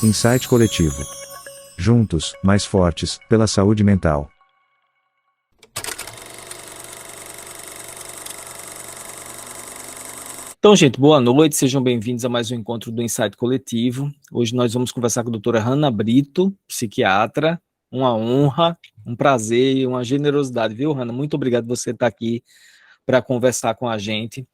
Insight Coletivo. Juntos, mais fortes, pela saúde mental. Então, gente, boa noite, sejam bem-vindos a mais um encontro do Insight Coletivo. Hoje nós vamos conversar com a doutora Hanna Brito, psiquiatra. Uma honra, um prazer e uma generosidade, viu, Hanna? Muito obrigado por você estar aqui para conversar com a gente.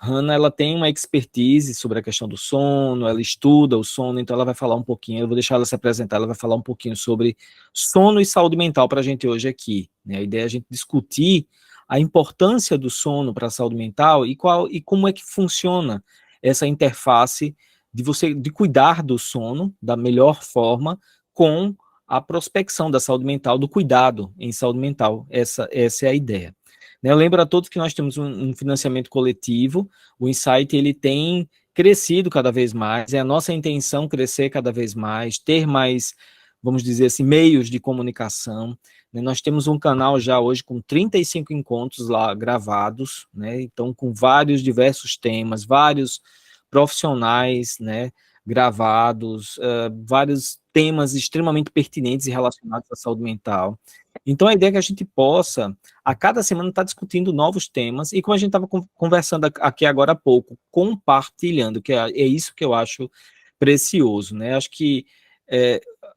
Hanna, ela tem uma expertise sobre a questão do sono, ela estuda o sono, então ela vai falar um pouquinho, eu vou deixar ela se apresentar, ela vai falar um pouquinho sobre sono e saúde mental para a gente hoje aqui, né? A ideia é a gente discutir a importância do sono para a saúde mental e como é que funciona essa interface de cuidar do sono da melhor forma com a prospecção da saúde mental, do cuidado em saúde mental. Essa é a ideia. Eu lembro a todos que nós temos um financiamento coletivo, o Insight ele tem crescido cada vez mais, é a nossa intenção crescer cada vez mais, ter mais, vamos dizer assim, meios de comunicação. Nós temos um canal já hoje com 35 encontros lá gravados, né? Então com vários diversos temas, vários profissionais, né, gravados, vários temas extremamente pertinentes e relacionados à saúde mental. Então a ideia é que a gente possa a cada semana está discutindo novos temas, e como a gente estava conversando aqui agora há pouco, compartilhando, que é isso que eu acho precioso, né? Acho que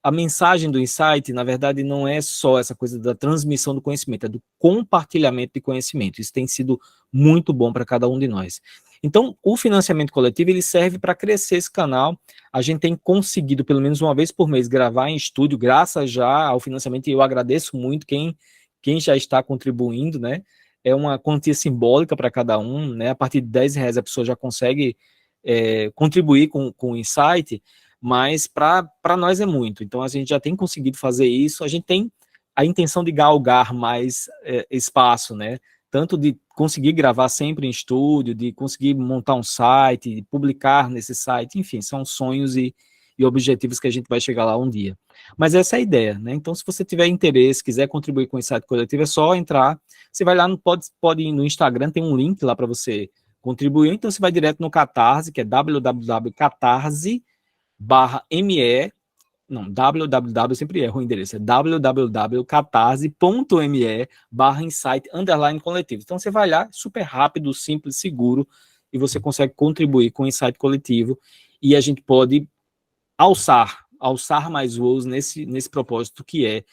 a mensagem do Insight, na verdade, não é só essa coisa da transmissão do conhecimento, é do compartilhamento de conhecimento. Isso tem sido muito bom para cada um de nós. Então, o financiamento coletivo, ele serve para crescer esse canal. A gente tem conseguido, pelo menos uma vez por mês, gravar em estúdio, graças já ao financiamento, e eu agradeço muito quem já está contribuindo, né? É uma quantia simbólica para cada um, né? A partir de R$10 a pessoa já consegue contribuir com o Insight, mas para nós é muito. Então a gente já tem conseguido fazer isso, a gente tem a intenção de galgar mais espaço, né? Tanto de conseguir gravar sempre em estúdio, de conseguir montar um site, de publicar nesse site, enfim, são sonhos e objetivos que a gente vai chegar lá um dia. Mas essa é a ideia, né? Então, se você tiver interesse, quiser contribuir com o Insight Coletivo, é só entrar. Você vai lá, pode ir no Instagram, tem um link lá para você contribuir. Então, você vai direto no Catarse, que é www.catarse.me. Não, www, eu sempre erro o endereço, é www.catarse.me/insight_coletivo. Então, você vai lá, super rápido, simples, seguro, e você consegue contribuir com o Insight Coletivo, e a gente pode alçar mais voos nesse propósito que é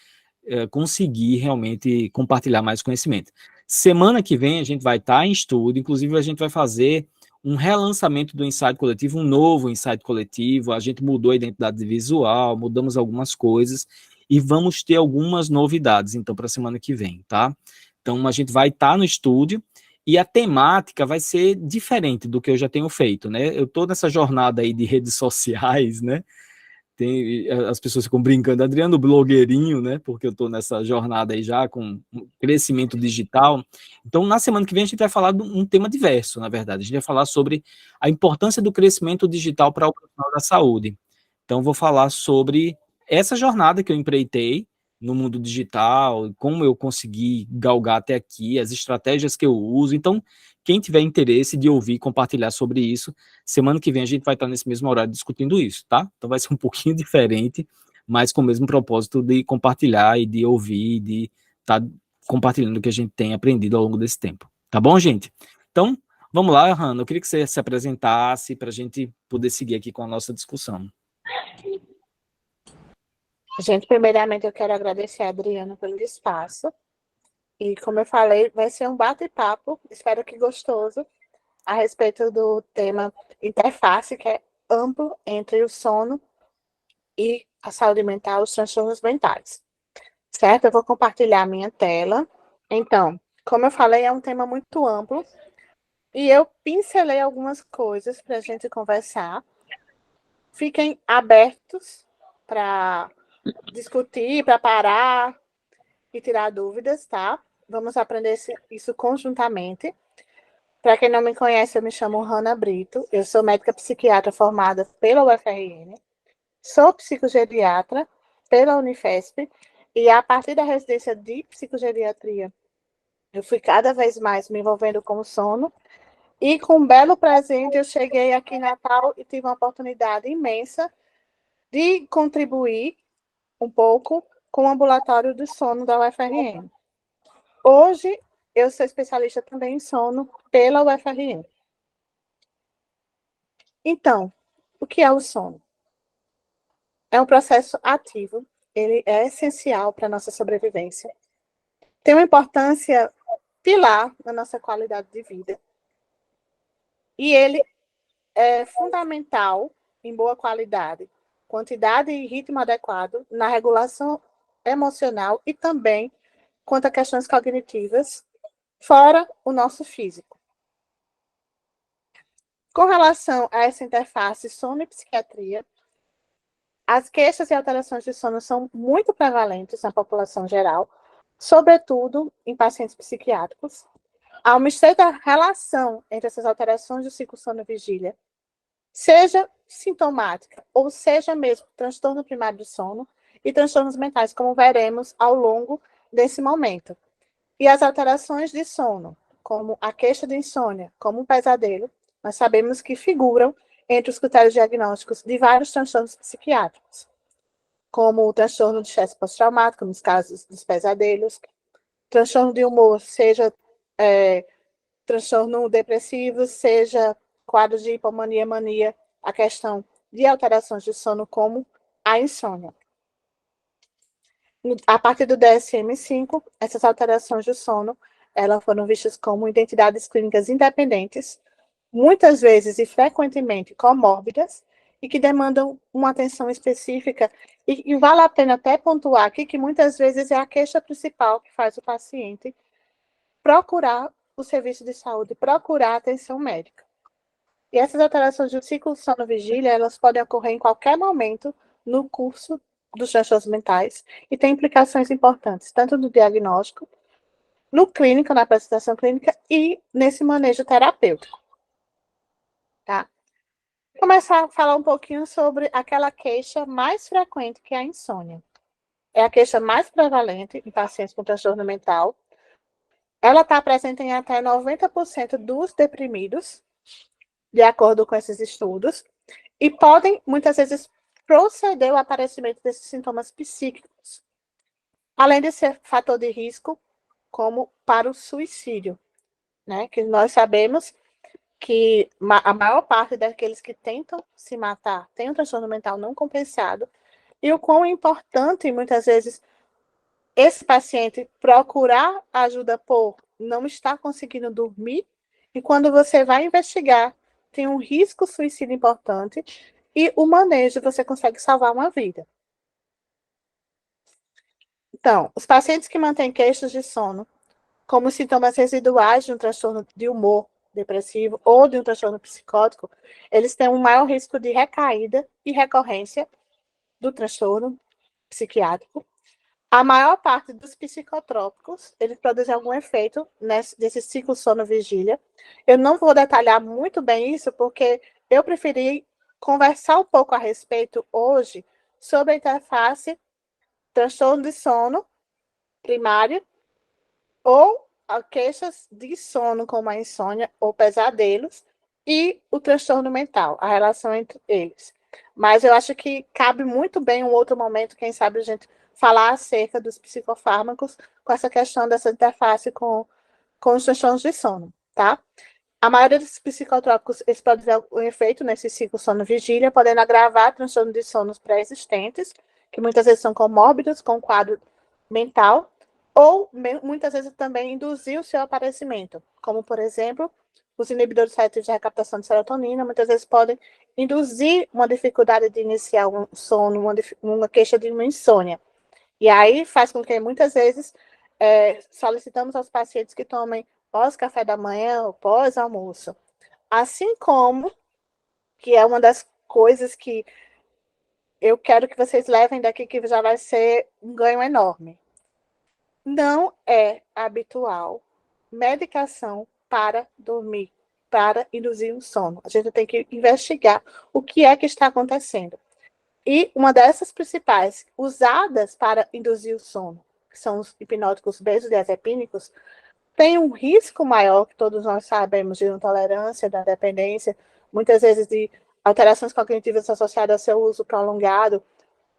conseguir realmente compartilhar mais conhecimento. Semana que vem a gente vai estar em estúdio, inclusive a gente vai fazer um relançamento do Insight Coletivo, um novo Insight Coletivo, a gente mudou a identidade visual, mudamos algumas coisas e vamos ter algumas novidades, então, para a semana que vem, tá? Então, a gente vai estar no estúdio e a temática vai ser diferente do que eu já tenho feito, né? Eu estou nessa jornada aí de redes sociais, né? As pessoas ficam brincando, Adriano blogueirinho, né? Porque eu estou nessa jornada aí já com crescimento digital. Então, na semana que vem, a gente vai falar de um tema diverso, na verdade. A gente vai falar sobre a importância do crescimento digital para o profissional da saúde. Então, vou falar sobre essa jornada que eu empreitei no mundo digital, como eu consegui galgar até aqui, as estratégias que eu uso. Então, quem tiver interesse de ouvir e compartilhar sobre isso, semana que vem a gente vai estar nesse mesmo horário discutindo isso, tá? Então vai ser um pouquinho diferente, mas com o mesmo propósito de compartilhar e de ouvir, de estar compartilhando o que a gente tem aprendido ao longo desse tempo. Tá bom, gente? Então, vamos lá, Hanna, eu queria que você se apresentasse para a gente poder seguir aqui com a nossa discussão. Gente, primeiramente eu quero agradecer a Adriana pelo espaço. E como eu falei, vai ser um bate-papo, espero que gostoso, a respeito do tema interface, que é amplo entre o sono e a saúde mental, os transtornos mentais. Certo? Eu vou compartilhar a minha tela. Então, como eu falei, é um tema muito amplo e eu pincelei algumas coisas para a gente conversar. Fiquem abertos para discutir, para parar e tirar dúvidas, tá? Vamos aprender isso conjuntamente. Para quem não me conhece, eu me chamo Hanna Brito, eu sou médica psiquiatra formada pela UFRN, sou psicogeriatra pela Unifesp, e a partir da residência de psicogeriatria, eu fui cada vez mais me envolvendo com o sono, e com um belo presente eu cheguei aqui em Natal e tive uma oportunidade imensa de contribuir um pouco com o ambulatório do sono da UFRN. Hoje, eu sou especialista também em sono pela UFRN. Então, o que é o sono? É um processo ativo, ele é essencial para a nossa sobrevivência. Tem uma importância pilar na nossa qualidade de vida. E ele é fundamental em boa qualidade, quantidade e ritmo adequado na regulação emocional e também quanto a questões cognitivas, fora o nosso físico. Com relação a essa interface sono e psiquiatria, as queixas e alterações de sono são muito prevalentes na população geral, sobretudo em pacientes psiquiátricos. Há uma estreita relação entre essas alterações do ciclo sono-vigília, seja sintomática, ou seja mesmo transtorno primário do sono e transtornos mentais, como veremos ao longo desse momento. E as alterações de sono, como a queixa de insônia, como o pesadelo, nós sabemos que figuram entre os critérios diagnósticos de vários transtornos psiquiátricos, como o transtorno de estresse pós-traumático, nos casos dos pesadelos, transtorno de humor, seja transtorno depressivo, seja quadro de hipomania, mania, a questão de alterações de sono, como a insônia. A partir do DSM-5, essas alterações de sono, elas foram vistas como identidades clínicas independentes, muitas vezes e frequentemente comórbidas, e que demandam uma atenção específica, e vale a pena até pontuar aqui que muitas vezes é a queixa principal que faz o paciente procurar o serviço de saúde, procurar atenção médica. E essas alterações do ciclo sono-vigília, elas podem ocorrer em qualquer momento no curso dos transtornos mentais e têm implicações importantes, tanto no diagnóstico, no clínico, na apresentação clínica e nesse manejo terapêutico. Tá? Vou começar a falar um pouquinho sobre aquela queixa mais frequente, que é a insônia. É a queixa mais prevalente em pacientes com transtorno mental. Ela está presente em até 90% dos deprimidos, de acordo com esses estudos, e podem, muitas vezes, proceder ao aparecimento desses sintomas psíquicos, além de ser fator de risco, como para o suicídio, né? Que nós sabemos que a maior parte daqueles que tentam se matar tem um transtorno mental não compensado, e o quão importante, muitas vezes, esse paciente procurar ajuda por não estar conseguindo dormir, e quando você vai investigar, tem um risco suicídio importante, e o manejo você consegue salvar uma vida. Então, os pacientes que mantêm queixas de sono, como sintomas residuais de um transtorno de humor depressivo ou de um transtorno psicótico, eles têm um maior risco de recaída e recorrência do transtorno psiquiátrico. A maior parte dos psicotrópicos, eles produzem algum efeito nesse ciclo sono-vigília. Eu não vou detalhar muito bem isso, porque eu preferi conversar um pouco a respeito hoje sobre a interface transtorno de sono primário ou queixas de sono, como a insônia ou pesadelos, e o transtorno mental, a relação entre eles. Mas eu acho que cabe muito bem um outro momento, quem sabe a gente falar acerca dos psicofármacos com essa questão dessa interface com os transtornos de sono, tá? A maioria dos psicotrópicos, eles podem ter um efeito nesse ciclo sono-vigília, podendo agravar transtornos de sonos pré-existentes, que muitas vezes são comórbidos com quadro mental, ou muitas vezes também induzir o seu aparecimento, como, por exemplo, os inibidores seletivos de recaptação de serotonina, muitas vezes podem induzir uma dificuldade de iniciar um sono, uma queixa de uma insônia. E aí faz com que, muitas vezes, solicitamos aos pacientes que tomem pós-café da manhã ou pós-almoço. Assim como, que é uma das coisas que eu quero que vocês levem daqui, que já vai ser um ganho enorme. Não é habitual medicação para dormir, para induzir um sono. A gente tem que investigar o que é que está acontecendo. E uma dessas principais usadas para induzir o sono, que são os hipnóticos benzodiazepínicos, tem um risco maior, que todos nós sabemos, de intolerância, da dependência, muitas vezes de alterações cognitivas associadas ao seu uso prolongado,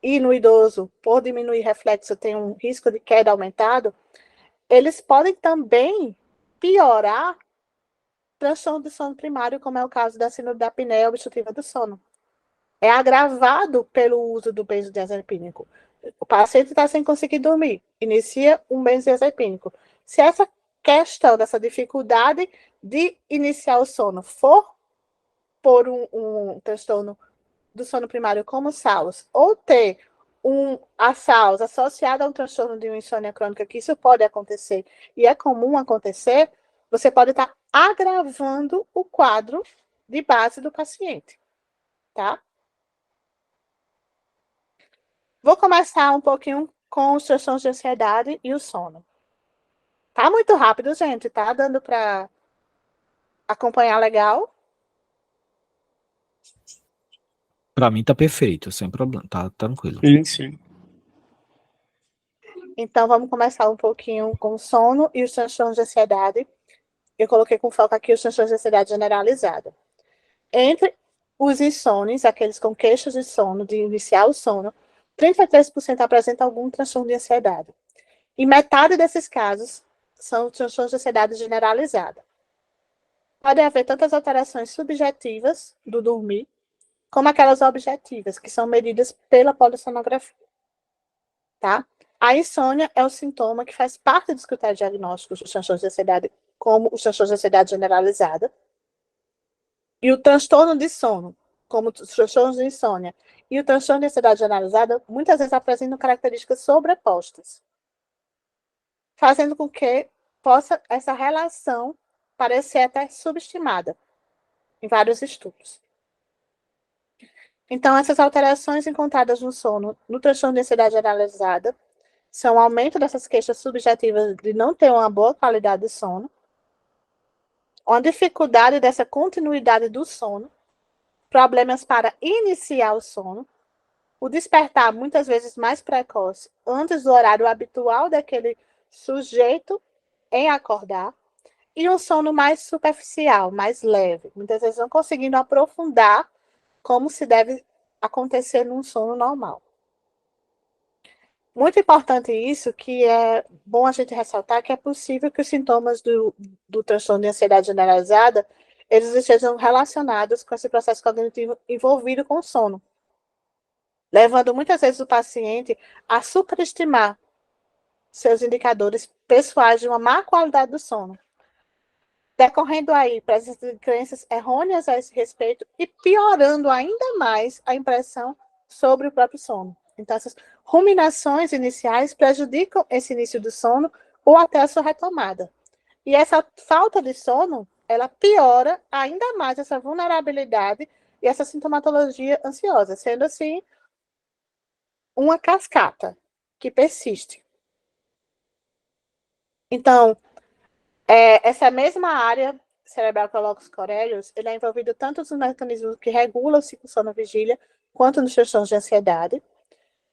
e no idoso, por diminuir reflexo, tem um risco de queda aumentado, eles podem também piorar transtorno do sono primário, como é o caso da síndrome da apneia obstrutiva do sono. É agravado pelo uso do benzodiazepínico. O paciente está sem conseguir dormir, inicia um benzodiazepínico. Se essa questão dessa dificuldade de iniciar o sono for por um transtorno do sono primário como SAUS, ou ter a SAUS associada a um transtorno de uma insônia crônica, que isso pode acontecer, e é comum acontecer, você pode estar agravando o quadro de base do paciente, tá? Vou começar um pouquinho com os transtornos de ansiedade e o sono. Tá muito rápido, gente, tá dando para acompanhar legal? Para mim tá perfeito, sem problema, tá tranquilo. Sim. Então, vamos começar um pouquinho com o sono e os transtornos de ansiedade. Eu coloquei com foco aqui os transtornos de ansiedade generalizada. Entre os insônios, aqueles com queixas de sono, de iniciar o sono, 33% apresentam algum transtorno de ansiedade. E metade desses casos são transtornos de ansiedade generalizada. Pode haver tantas alterações subjetivas do dormir, como aquelas objetivas, que são medidas pela polissonografia. Tá? A insônia é o sintoma que faz parte dos critérios diagnósticos dos transtornos de ansiedade, como os transtornos de ansiedade generalizada. E o transtorno de sono, como os transtornos de insônia, e o transtorno de ansiedade generalizada, muitas vezes apresentam características sobrepostas, fazendo com que possa essa relação parecer até subestimada em vários estudos. Então, essas alterações encontradas no sono, no transtorno de ansiedade generalizada, são o aumento dessas queixas subjetivas de não ter uma boa qualidade de sono, uma dificuldade dessa continuidade do sono, problemas para iniciar o sono, o despertar muitas vezes mais precoce, antes do horário habitual daquele sujeito em acordar, e um sono mais superficial, mais leve, muitas vezes não conseguindo aprofundar como se deve acontecer num sono normal. Muito importante isso, que é bom a gente ressaltar, que é possível que os sintomas do transtorno de ansiedade generalizada, eles estejam relacionados com esse processo cognitivo envolvido com o sono, levando muitas vezes o paciente a superestimar seus indicadores pessoais de uma má qualidade do sono, decorrendo aí presença de crenças errôneas a esse respeito e piorando ainda mais a impressão sobre o próprio sono. Então, essas ruminações iniciais prejudicam esse início do sono ou até a sua retomada. E essa falta de sono, ela piora ainda mais essa vulnerabilidade e essa sintomatologia ansiosa, sendo assim uma cascata que persiste. Então, essa mesma área cerebral que é o locus coeruleus, ele é envolvido tanto nos mecanismos que regulam o ciclo sono-vigília, quanto nos transtornos de ansiedade.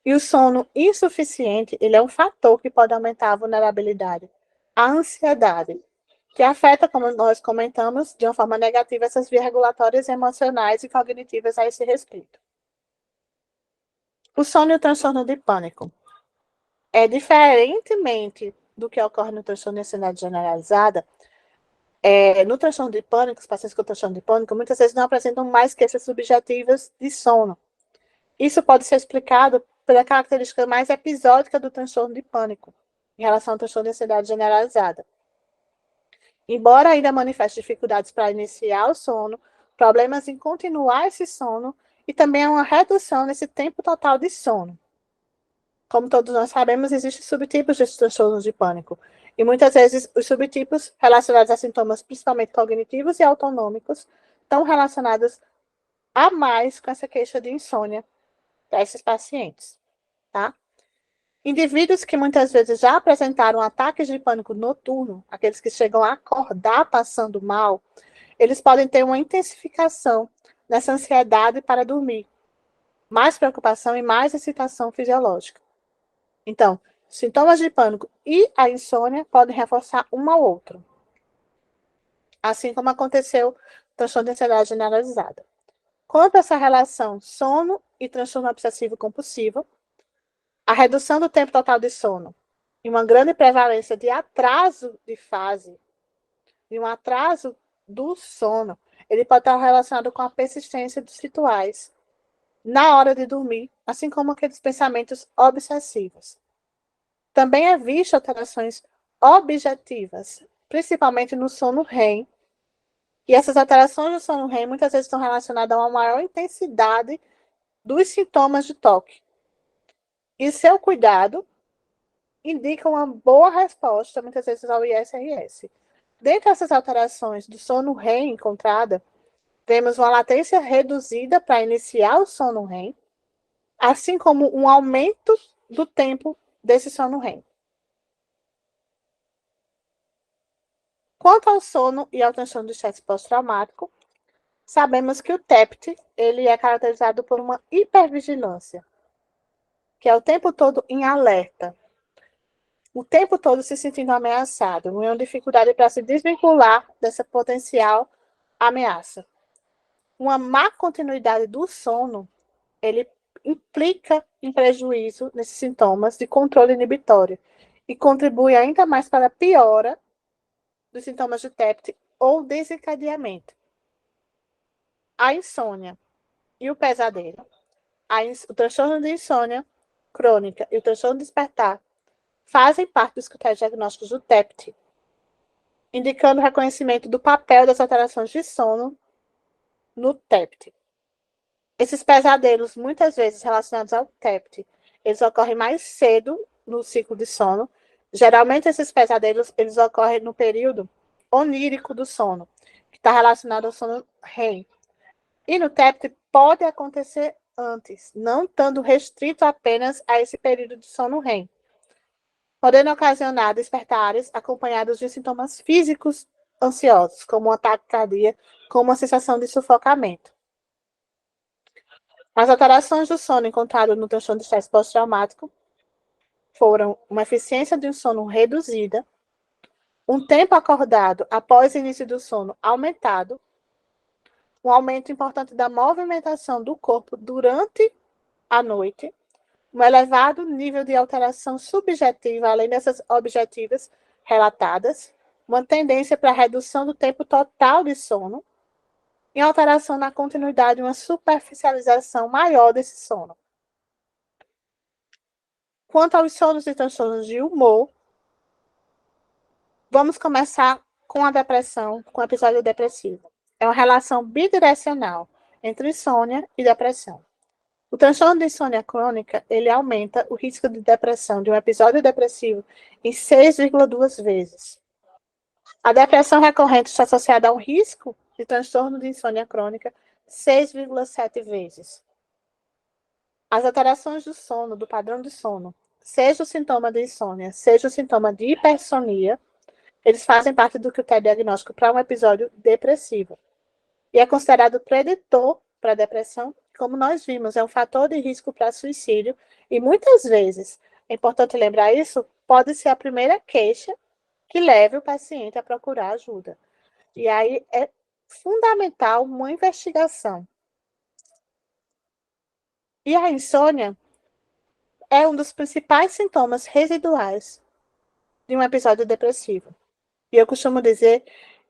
E o sono insuficiente, ele é um fator que pode aumentar a vulnerabilidade, a ansiedade, que afeta, como nós comentamos, de uma forma negativa essas vias regulatórias emocionais e cognitivas a esse respeito. O sono e o transtorno de pânico. Diferentemente do que ocorre no transtorno de ansiedade generalizada, no transtorno de pânico, os pacientes com transtorno de pânico muitas vezes não apresentam mais queixas subjetivas de sono. Isso pode ser explicado pela característica mais episódica do transtorno de pânico, em relação ao transtorno de ansiedade generalizada. Embora ainda manifeste dificuldades para iniciar o sono, problemas em continuar esse sono e também uma redução nesse tempo total de sono. Como todos nós sabemos, existem subtipos desses transtornos de pânico. E muitas vezes os subtipos relacionados a sintomas principalmente cognitivos e autonômicos estão relacionados a mais com essa queixa de insônia para esses pacientes, tá? Indivíduos que muitas vezes já apresentaram ataques de pânico noturno, aqueles que chegam a acordar passando mal, eles podem ter uma intensificação nessa ansiedade para dormir, mais preocupação e mais excitação fisiológica. Então, sintomas de pânico e a insônia podem reforçar um ao outro. Assim como aconteceu no transtorno de ansiedade generalizada. quanto a essa relação sono e transtorno obsessivo compulsivo, a redução do tempo total de sono e uma grande prevalência de atraso de fase, de um atraso do sono, ele pode estar relacionado com a persistência dos rituais na hora de dormir, assim como aqueles pensamentos obsessivos. Também é visto alterações objetivas, principalmente no sono REM, e essas alterações do sono REM muitas vezes estão relacionadas a uma maior intensidade dos sintomas de toque. E seu cuidado indica uma boa resposta, muitas vezes, ao ISRS. Dentre essas alterações do sono REM encontrada, temos uma latência reduzida para iniciar o sono REM, assim como um aumento do tempo desse sono REM. Quanto ao sono e ao transtorno de estresse pós-traumático, sabemos que o TEPT ele é caracterizado por uma hipervigilância, que é o tempo todo em alerta, o tempo todo se sentindo ameaçado, uma dificuldade para se desvincular dessa potencial ameaça. Uma má continuidade do sono, ele implica em prejuízo nesses sintomas de controle inibitório e contribui ainda mais para a piora dos sintomas de TEPT ou desencadeamento. A insônia e o pesadelo, o transtorno de insônia crônica e o transtorno de despertar fazem parte dos critérios diagnósticos do TEPT, indicando o reconhecimento do papel das alterações de sono no TEPT. Esses pesadelos, muitas vezes relacionados ao TEPT, eles ocorrem mais cedo no ciclo de sono. Geralmente, esses pesadelos eles ocorrem no período onírico do sono, que está relacionado ao sono REM. E no TEPT pode acontecer antes, não estando restrito apenas a esse período de sono REM, podendo ocasionar despertares acompanhados de sintomas físicos ansiosos, como um ataque cardíaco, como uma sensação de sufocamento. As alterações do sono encontradas no transtorno de estresse pós-traumático foram uma eficiência de um sono reduzida, um tempo acordado após o início do sono aumentado, um aumento importante da movimentação do corpo durante a noite, um elevado nível de alteração subjetiva, além dessas objetivas relatadas, uma tendência para a redução do tempo total de sono e alteração na continuidade, uma superficialização maior desse sono. Quanto aos sonos e transtornos de humor, vamos começar com a depressão, com o episódio depressivo. É uma relação bidirecional entre insônia e depressão. O transtorno de insônia crônica, ele aumenta o risco de depressão, de um episódio depressivo, em 6,2 vezes. A depressão recorrente está associada a um risco de transtorno de insônia crônica 6,7 vezes. As alterações do sono, do padrão de sono, seja o sintoma de insônia, seja o sintoma de hipersonia, eles fazem parte do critério diagnóstico para um episódio depressivo. E é considerado preditor para a depressão, como nós vimos, é um fator de risco para suicídio, e muitas vezes, é importante lembrar isso, pode ser a primeira queixa que leve o paciente a procurar ajuda. E aí é fundamental uma investigação. E a insônia é um dos principais sintomas residuais de um episódio depressivo. E eu costumo dizer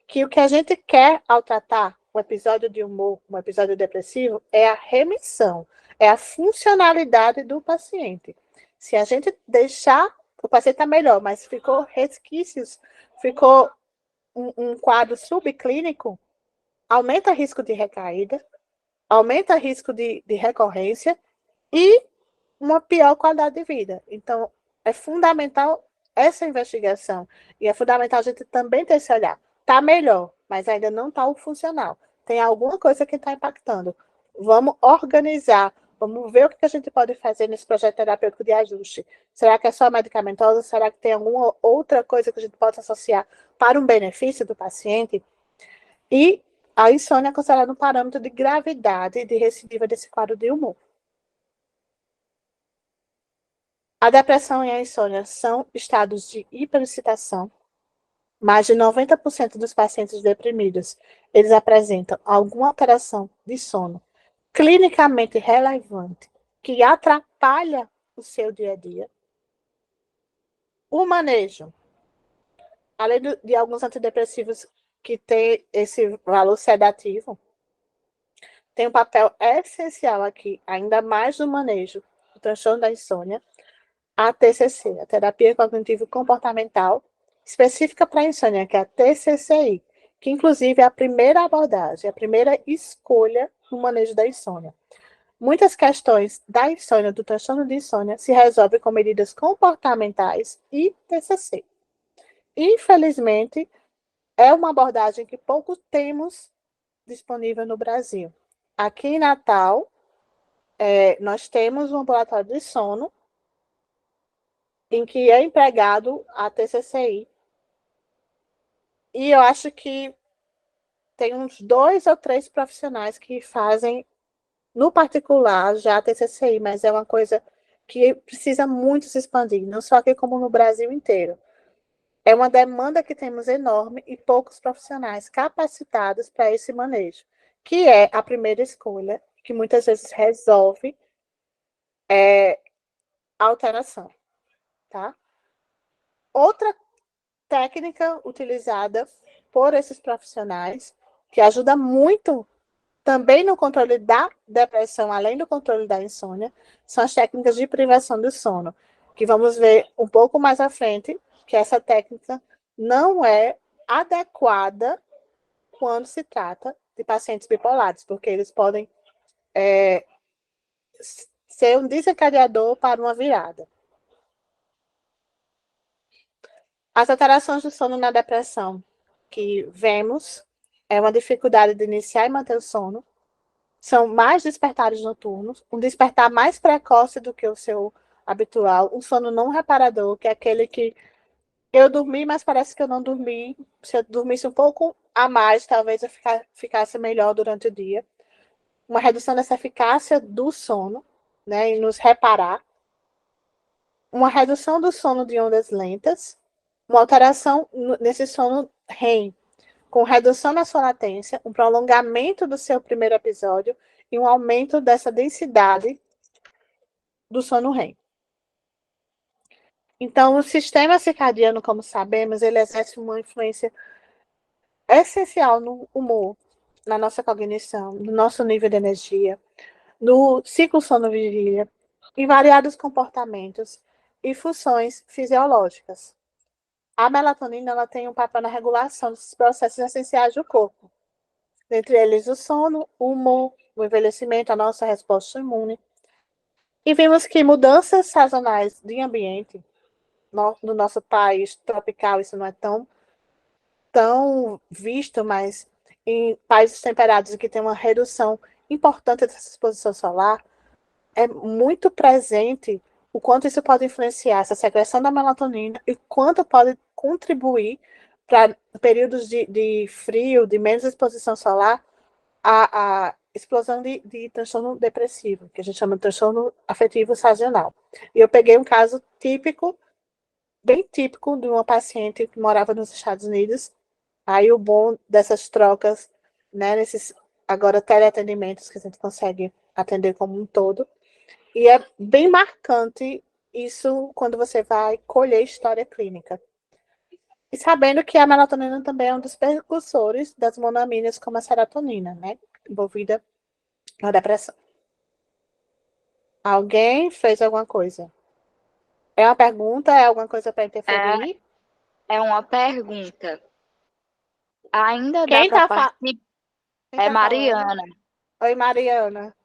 que o que a gente quer ao tratar um episódio de humor, um episódio depressivo, é a remissão, é a funcionalidade do paciente. Se a gente deixar, o paciente está melhor, mas ficou resquícios, ficou um quadro subclínico, aumenta o risco de recaída, aumenta o risco de recorrência e uma pior qualidade de vida. Então, é fundamental essa investigação. E é fundamental a gente também ter esse olhar. Está melhor, mas ainda não está o funcional. Tem alguma coisa que está impactando. Vamos organizar, vamos ver o que a gente pode fazer nesse projeto terapêutico de ajuste. Será que é só medicamentosa? Será que tem alguma outra coisa que a gente pode associar para um benefício do paciente? E a insônia é considerada um parâmetro de gravidade de recidiva desse quadro de humor. A depressão e a insônia são estados de hiperexcitação. Mais de 90% dos pacientes deprimidos, eles apresentam alguma alteração de sono, clinicamente relevante, que atrapalha o seu dia a dia. O manejo, além de alguns antidepressivos que têm esse valor sedativo, tem um papel essencial aqui, ainda mais no manejo do transtorno da insônia, a TCC, a Terapia Cognitivo-Comportamental, específica para a insônia, que é a TCCI, que inclusive é a primeira abordagem, a primeira escolha no manejo da insônia. Muitas questões da insônia, do transtorno de insônia, se resolvem com medidas comportamentais e TCC. Infelizmente, é uma abordagem que pouco temos disponível no Brasil. Aqui em Natal, nós temos um ambulatório de sono em que é empregado a TCCI. E eu acho que tem uns 2 ou 3 profissionais que fazem, no particular, já a TCCI, mas é uma coisa que precisa muito se expandir, não só aqui como no Brasil inteiro. É uma demanda que temos enorme e poucos profissionais capacitados para esse manejo, que é a primeira escolha, que muitas vezes resolve a alteração, tá? Outra técnica utilizada por esses profissionais, que ajuda muito também no controle da depressão, além do controle da insônia, são as técnicas de privação do sono, que vamos ver um pouco mais à frente, que essa técnica não é adequada quando se trata de pacientes bipolares, porque eles podem ser um desencadeador para uma virada. As alterações do sono na depressão que vemos é uma dificuldade de iniciar e manter o sono, são mais despertares noturnos, um despertar mais precoce do que o seu habitual, um sono não reparador, que é aquele que eu dormi, mas parece que eu não dormi. Se eu dormisse um pouco a mais, talvez eu ficasse melhor durante o dia. Uma redução dessa eficácia do sono, né, em nos reparar. Uma redução do sono de ondas lentas, uma alteração nesse sono REM, com redução na sua latência, um prolongamento do seu primeiro episódio e um aumento dessa densidade do sono REM. Então, o sistema circadiano, como sabemos, ele exerce uma influência essencial no humor, na nossa cognição, no nosso nível de energia, no ciclo sono-vigília, em variados comportamentos e funções fisiológicas. A melatonina ela tem um papel na regulação desses processos essenciais do corpo, dentre eles o sono, o humor, o envelhecimento, a nossa resposta imune. E vimos que mudanças sazonais de ambiente, no nosso país tropical, isso não é tão visto, mas em países temperados que tem uma redução importante dessa exposição solar, é muito presente o quanto isso pode influenciar essa secreção da melatonina e quanto pode contribuir para períodos de frio, de menos exposição solar, a explosão de transtorno depressivo, que a gente chama de transtorno afetivo sazonal. E eu peguei um caso típico, bem típico, de uma paciente que morava nos Estados Unidos. Aí o bom dessas trocas, né, nesses agora teleatendimentos que a gente consegue atender como um todo, e é bem marcante isso quando você vai colher história clínica. E sabendo que a melatonina também é um dos precursores das monoaminas, como a serotonina, né, envolvida na depressão. Alguém fez alguma coisa? É uma pergunta? É alguma coisa para interferir? É uma pergunta. Ainda Quem dá tá para participar? É falando? Mariana. Oi, Mariana.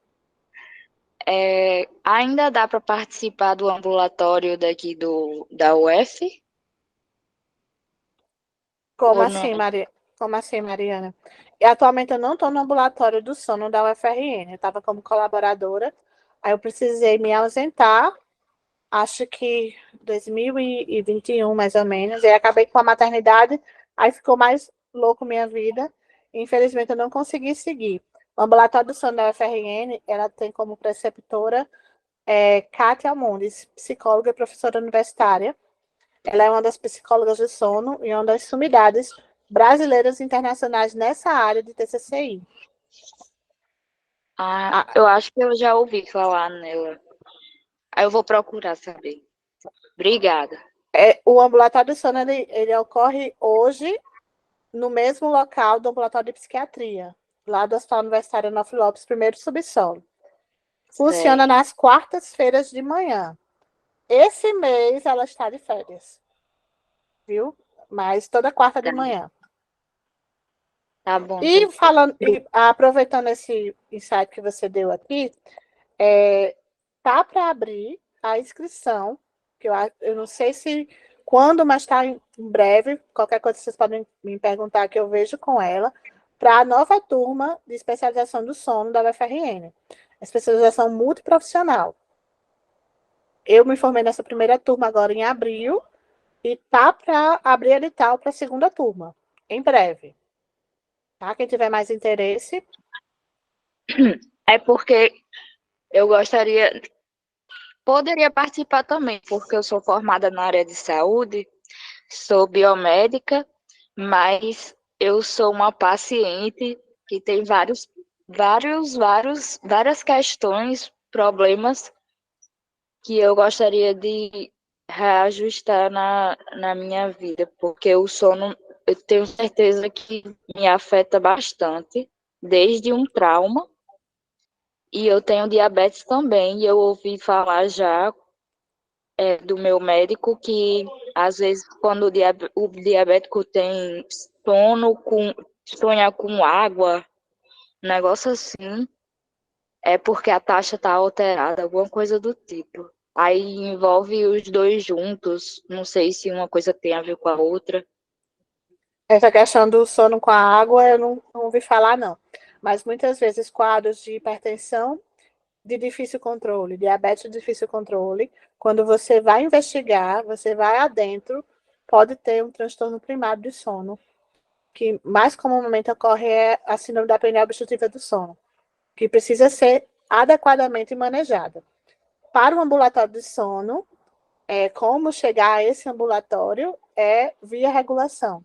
Ainda dá para participar do ambulatório daqui da UF? Como Ou assim, não? Como assim, Mariana? E atualmente eu não estou no ambulatório do sono da UFRN, eu estava como colaboradora, aí eu precisei me ausentar, acho que 2021, mais ou menos, e aí acabei com a maternidade, aí ficou mais louco minha vida, infelizmente eu não consegui seguir. O ambulatório do sono da UFRN, ela tem como preceptora Kátia Almondes, psicóloga e professora universitária. Ela é uma das psicólogas do sono e uma das sumidades brasileiras e internacionais nessa área de TCCI. Eu acho que eu já ouvi falar nela. Aí eu vou procurar saber. Obrigada. O ambulatório de sono, ele ocorre hoje no mesmo local do ambulatório de psiquiatria, lá do Hospital Universitário Nova Lopes, primeiro subsolo. Funciona Certo. nas quartas-feiras de manhã. Esse mês ela está de férias, viu? Mas toda quarta de manhã. Tá bom. E falando, aproveitando esse insight que você deu aqui, tá para abrir a inscrição, que eu não sei se quando, mas está em breve. Qualquer coisa vocês podem me perguntar que eu vejo com ela, para a nova turma de especialização do sono da UFRN, especialização multiprofissional. Eu me formei nessa primeira turma agora em abril e tá para abrir edital para a segunda turma, em breve. Tá? Quem tiver mais interesse. É porque eu poderia participar também, porque eu sou formada na área de saúde, sou biomédica, mas eu sou uma paciente que tem várias questões, problemas que eu gostaria de reajustar na minha vida, porque o sono, eu tenho certeza que me afeta bastante, desde um trauma, e eu tenho diabetes também, e eu ouvi falar já do meu médico que, às vezes, quando o diabético tem sonha com água, um negócio assim, é porque a taxa está alterada, alguma coisa do tipo. Aí envolve os dois juntos, não sei se uma coisa tem a ver com a outra. Essa questão do sono com a água, eu não ouvi falar, não. Mas muitas vezes quadros de hipertensão de difícil controle, diabetes de difícil controle, quando você vai investigar, você vai adentro, pode ter um transtorno primário de sono, que mais comumente ocorre é a síndrome da apneia obstrutiva do sono, que precisa ser adequadamente manejada. Para o ambulatório de sono, como chegar a esse ambulatório é via regulação.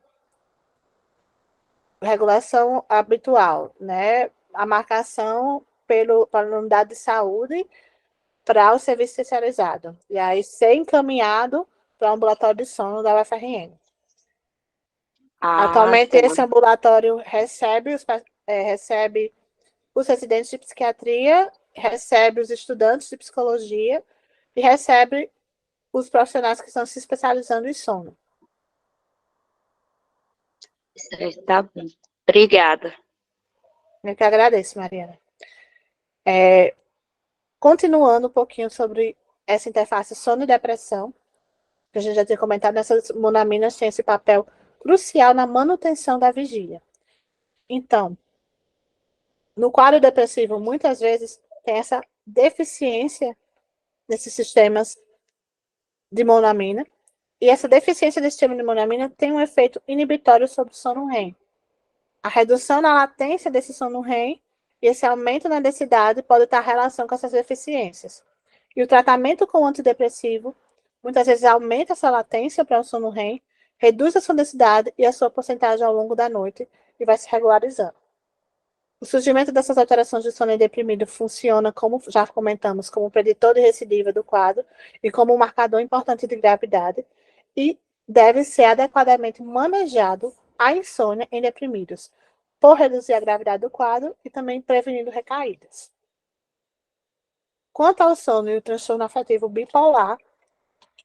Regulação habitual, né? A marcação pela unidade de saúde para o serviço especializado. E aí ser encaminhado para o ambulatório de sono da UFRN. Ah, Atualmente, tá. esse ambulatório recebe os residentes de psiquiatria, recebe os estudantes de psicologia e recebe os profissionais que estão se especializando em sono. Certo, tá bom. Obrigada. Eu que agradeço, Mariana. Continuando um pouquinho sobre essa interface sono e depressão, que a gente já tinha comentado, essas monaminas têm esse papel crucial na manutenção da vigília. Então, no quadro depressivo, muitas vezes tem essa deficiência nesses sistemas de monamina, e essa deficiência desse sistema de monamina tem um efeito inibitório sobre o sono REM. A redução na latência desse sono REM e esse aumento na densidade pode estar em relação com essas deficiências. E o tratamento com o antidepressivo muitas vezes aumenta essa latência para o sono REM, reduz a sua densidade e a sua porcentagem ao longo da noite e vai se regularizando. O surgimento dessas alterações de sono em deprimido funciona, como já comentamos, como preditor de recidiva do quadro e como um marcador importante de gravidade, e deve ser adequadamente manejado a insônia em deprimidos, por reduzir a gravidade do quadro e também prevenindo recaídas. Quanto ao sono e o transtorno afetivo bipolar,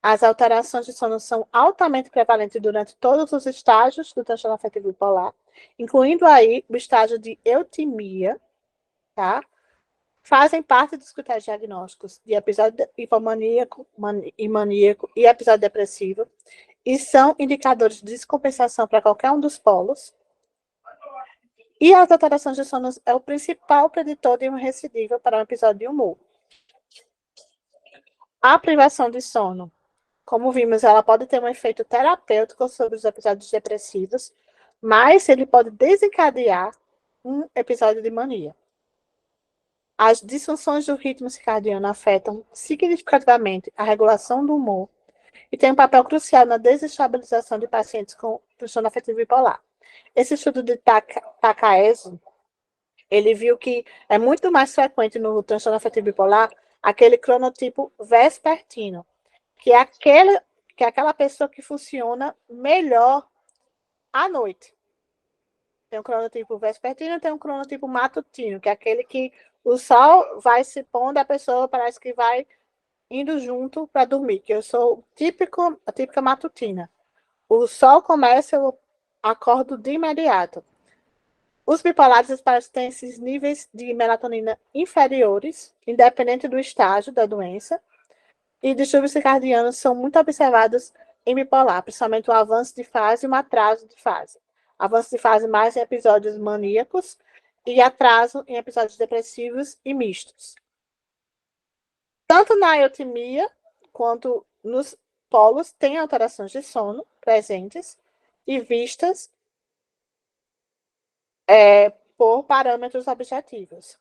as alterações de sono são altamente prevalentes durante todos os estágios do transtorno afetivo bipolar, incluindo aí o estágio de eutimia, tá? Fazem parte dos critérios diagnósticos de episódio hipomaníaco e maníaco e episódio depressivo, e são indicadores de descompensação para qualquer um dos polos. E as alterações de sono é o principal preditor de uma recidiva para um episódio de humor. A privação de sono, como vimos, ela pode ter um efeito terapêutico sobre os episódios depressivos, mas ele pode desencadear um episódio de mania. As disfunções do ritmo circadiano afetam significativamente a regulação do humor e têm um papel crucial na desestabilização de pacientes com transtorno afetivo bipolar. Esse estudo de Takaeso, Ele viu que é muito mais frequente no transtorno afetivo bipolar aquele cronotipo vespertino, que é aquela pessoa que funciona melhor à noite. Tem um cronotipo vespertino, tem um cronotipo matutino, que é aquele que o sol vai se pondo, a pessoa parece que vai indo junto para dormir, que eu sou a típica matutina. O sol começa, eu acordo de imediato. Os bipolares parecem ter esses níveis de melatonina inferiores, independente do estágio da doença, e distúrbios circadianos são muito observados em bipolar, principalmente o avanço de fase e um atraso de fase. Avanço de fase mais em episódios maníacos e atraso em episódios depressivos e mistos. Tanto na eutimia quanto nos polos tem alterações de sono presentes e vistas por parâmetros objetivos.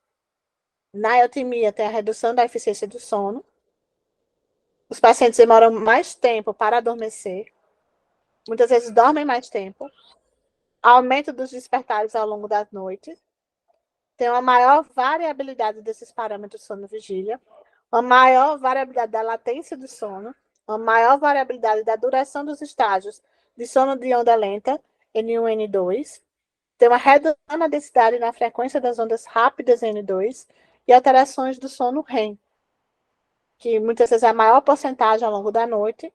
Na eutimia tem a redução da eficiência do sono. Os pacientes demoram mais tempo para adormecer. Muitas vezes dormem mais tempo. Aumento dos despertares ao longo da noite. Tem uma maior variabilidade desses parâmetros sono-vigília. Uma maior variabilidade da latência do sono. Uma maior variabilidade da duração dos estágios de sono de onda lenta, N1 e N2. Tem uma redução na densidade e na frequência das ondas rápidas N2 e alterações do sono REM, que muitas vezes é a maior porcentagem ao longo da noite,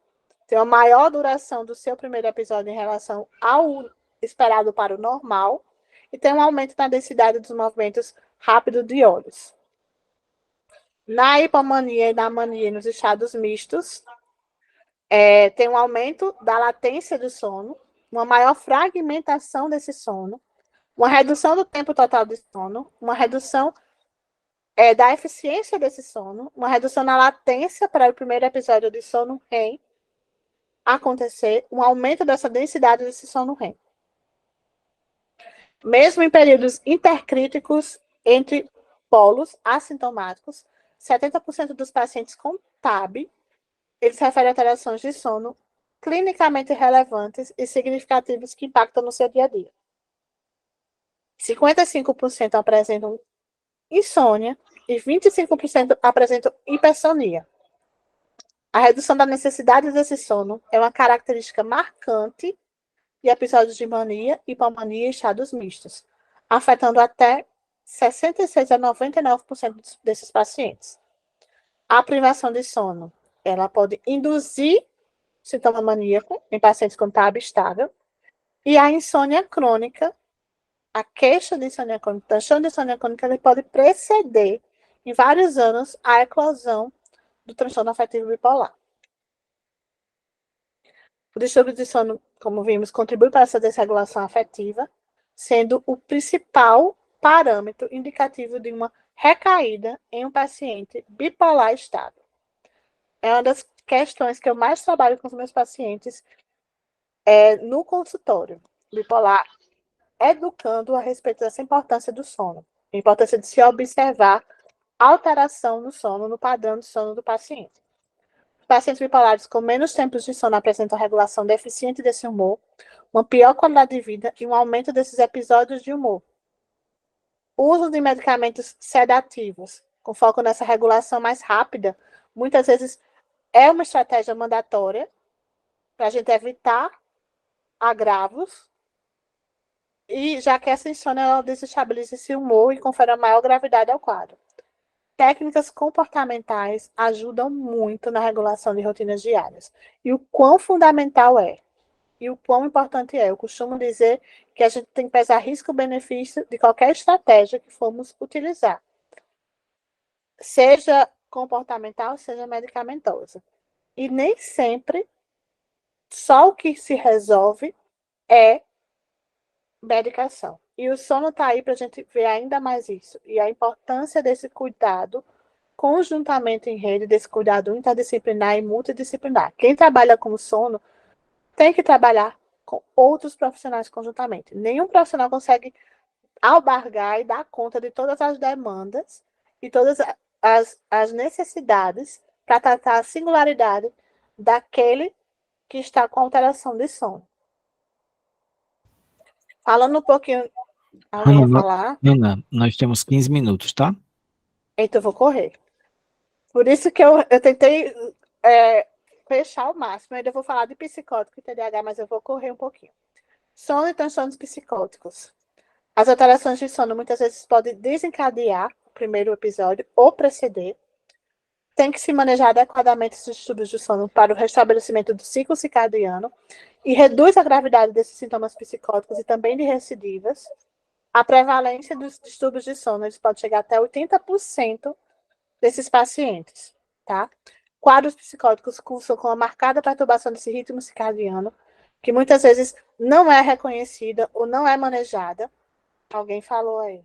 tem uma maior duração do seu primeiro episódio em relação ao esperado para o normal, e tem um aumento na densidade dos movimentos rápidos de olhos. Na hipomania e na mania, nos estados mistos, tem um aumento da latência do sono, uma maior fragmentação desse sono, uma redução do tempo total de sono, uma redução da eficiência desse sono, uma redução na latência para o primeiro episódio de sono REM acontecer, um aumento dessa densidade desse sono REM. Mesmo em períodos intercríticos entre polos assintomáticos, 70% dos pacientes com TAB, eles referem a alterações de sono clinicamente relevantes e significativos que impactam no seu dia a dia. 55% apresentam insônia e 25% apresentam hipersonia. A redução da necessidade desse sono é uma característica marcante de episódios de mania, hipomania e estados mistos, afetando até 66% a 99% desses pacientes. A privação de sono, ela pode induzir sintoma maníaco em pacientes com TAB estável, e a insônia crônica, a queixa de insônia crônica, o transtorno de insônia crônica, ele pode preceder, em vários anos, a eclosão do transtorno afetivo bipolar. O distúrbio de sono, como vimos, contribui para essa desregulação afetiva, sendo o principal parâmetro indicativo de uma recaída em um paciente bipolar estável. É uma das questões que eu mais trabalho com os meus pacientes no consultório bipolar, educando a respeito dessa importância do sono, a importância de se observar alteração no sono, no padrão de sono do paciente. Pacientes bipolares com menos tempos de sono apresentam regulação deficiente desse humor, uma pior qualidade de vida e um aumento desses episódios de humor. O uso de medicamentos sedativos, com foco nessa regulação mais rápida, muitas vezes é uma estratégia mandatória para a gente evitar agravos, e já que essa insônia ela desestabiliza esse humor e confere a maior gravidade ao quadro. Técnicas comportamentais ajudam muito na regulação de rotinas diárias. E o quão fundamental é, e o quão importante é. Eu costumo dizer que a gente tem que pesar risco-benefício de qualquer estratégia que formos utilizar. Seja comportamental, seja medicamentosa. E nem sempre só o que se resolve é medicação. E o sono está aí para a gente ver ainda mais isso. E a importância desse cuidado conjuntamente em rede, desse cuidado interdisciplinar e multidisciplinar. Quem trabalha com sono tem que trabalhar com outros profissionais conjuntamente. Nenhum profissional consegue albergar e dar conta de todas as demandas e todas as necessidades para tratar a singularidade daquele que está com alteração de sono. Falando um pouquinho Alguém ia Hanna, falar? Hanna, nós temos 15 minutos, tá? Então eu vou correr. Por isso que eu tentei fechar o máximo. Eu ainda vou falar de psicótico e TDAH, mas eu vou correr um pouquinho. Sono e transtornos psicóticos. As alterações de sono muitas vezes podem desencadear o primeiro episódio ou preceder. Tem que se manejar adequadamente esses distúrbios de sono para o restabelecimento do ciclo circadiano e reduz a gravidade desses sintomas psicóticos e também de recidivas. A prevalência dos distúrbios de sono eles pode chegar até 80% desses pacientes, tá? Quadros psicóticos cursam com a marcada perturbação desse ritmo circadiano, que muitas vezes não é reconhecida ou não é manejada. Alguém falou aí.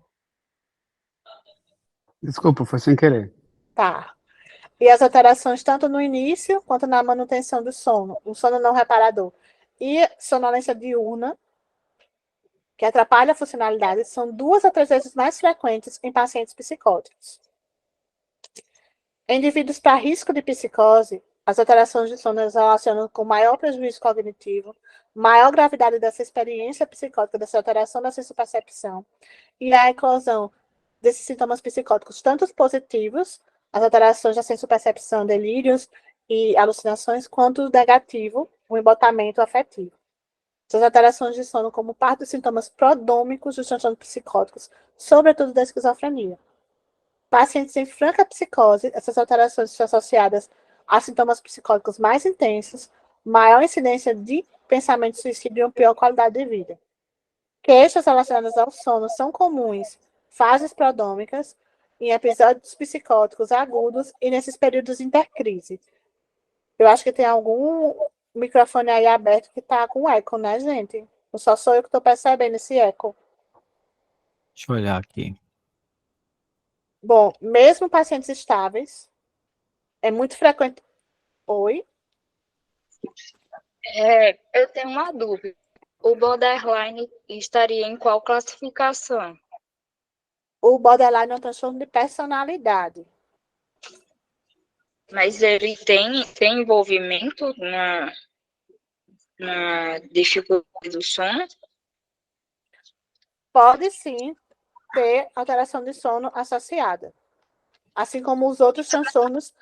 Desculpa, foi sem querer. Tá. E as alterações tanto no início quanto na manutenção do sono, o sono não reparador. E sonolência diurna, que atrapalha a funcionalidade, são 2 a 3 vezes mais frequentes em pacientes psicóticos. Em indivíduos para risco de psicose, as alterações de sono se relacionam com maior prejuízo cognitivo, maior gravidade dessa experiência psicótica, dessa alteração da sensopercepção, e a eclosão desses sintomas psicóticos, tanto os positivos, as alterações da sensopercepção, delírios e alucinações, quanto o negativo, o embotamento afetivo. Essas alterações de sono como parte dos sintomas prodômicos dos transtornos psicóticos, sobretudo da esquizofrenia. Pacientes em franca psicose, essas alterações são associadas a sintomas psicóticos mais intensos, maior incidência de pensamento suicídio e uma pior qualidade de vida. Queixas relacionadas ao sono são comuns, fases prodômicas, em episódios psicóticos agudos e nesses períodos intercrise. Eu acho que tem algum microfone aí aberto que está com eco, né, gente? Só sou eu que estou percebendo esse eco. Deixa eu olhar aqui. Bom, mesmo pacientes estáveis, é muito frequente. Oi? Eu tenho uma dúvida. O borderline estaria em qual classificação? O borderline é um transtorno de personalidade. Mas ele tem envolvimento na dificuldade do sono? Pode sim ter alteração de sono associada, assim como os outros transtornos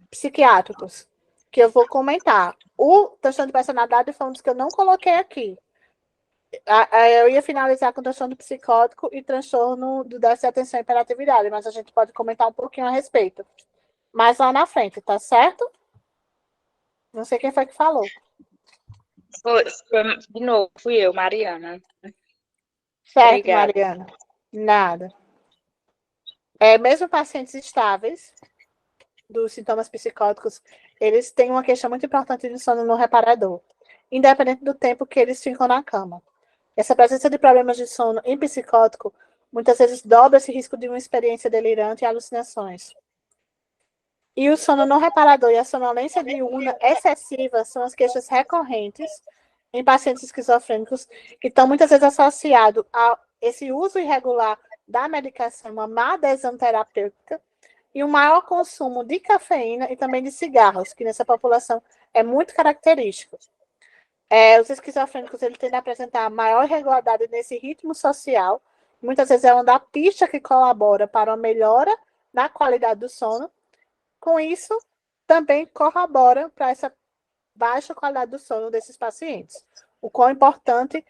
psiquiátricos, que eu vou comentar. O transtorno de personalidade foi um dos que eu não coloquei aqui. Eu ia finalizar com transtorno psicótico e transtorno do déficit de atenção e hiperatividade, mas a gente pode comentar um pouquinho a respeito. Mais lá na frente, tá certo? Não sei quem foi que falou. De novo, fui eu, Mariana. Certo, Obrigada. Mariana. Nada. Mesmo pacientes estáveis dos sintomas psicóticos, eles têm uma questão muito importante de sono não reparador, independente do tempo que eles ficam na cama. Essa presença de problemas de sono em psicótico muitas vezes dobra esse risco de uma experiência delirante e alucinações. E o sono não reparador e a sonolência diurna excessiva são as queixas recorrentes em pacientes esquizofrênicos que estão muitas vezes associados a esse uso irregular da medicação, uma má adesão terapêutica e um maior consumo de cafeína e também de cigarros, que nessa população é muito característico. Os esquizofrênicos eles tendem a apresentar maior irregularidade nesse ritmo social, muitas vezes é uma da pista que colabora para uma melhora na qualidade do sono. Com isso, também corrobora para essa baixa qualidade do sono desses pacientes. O quão importante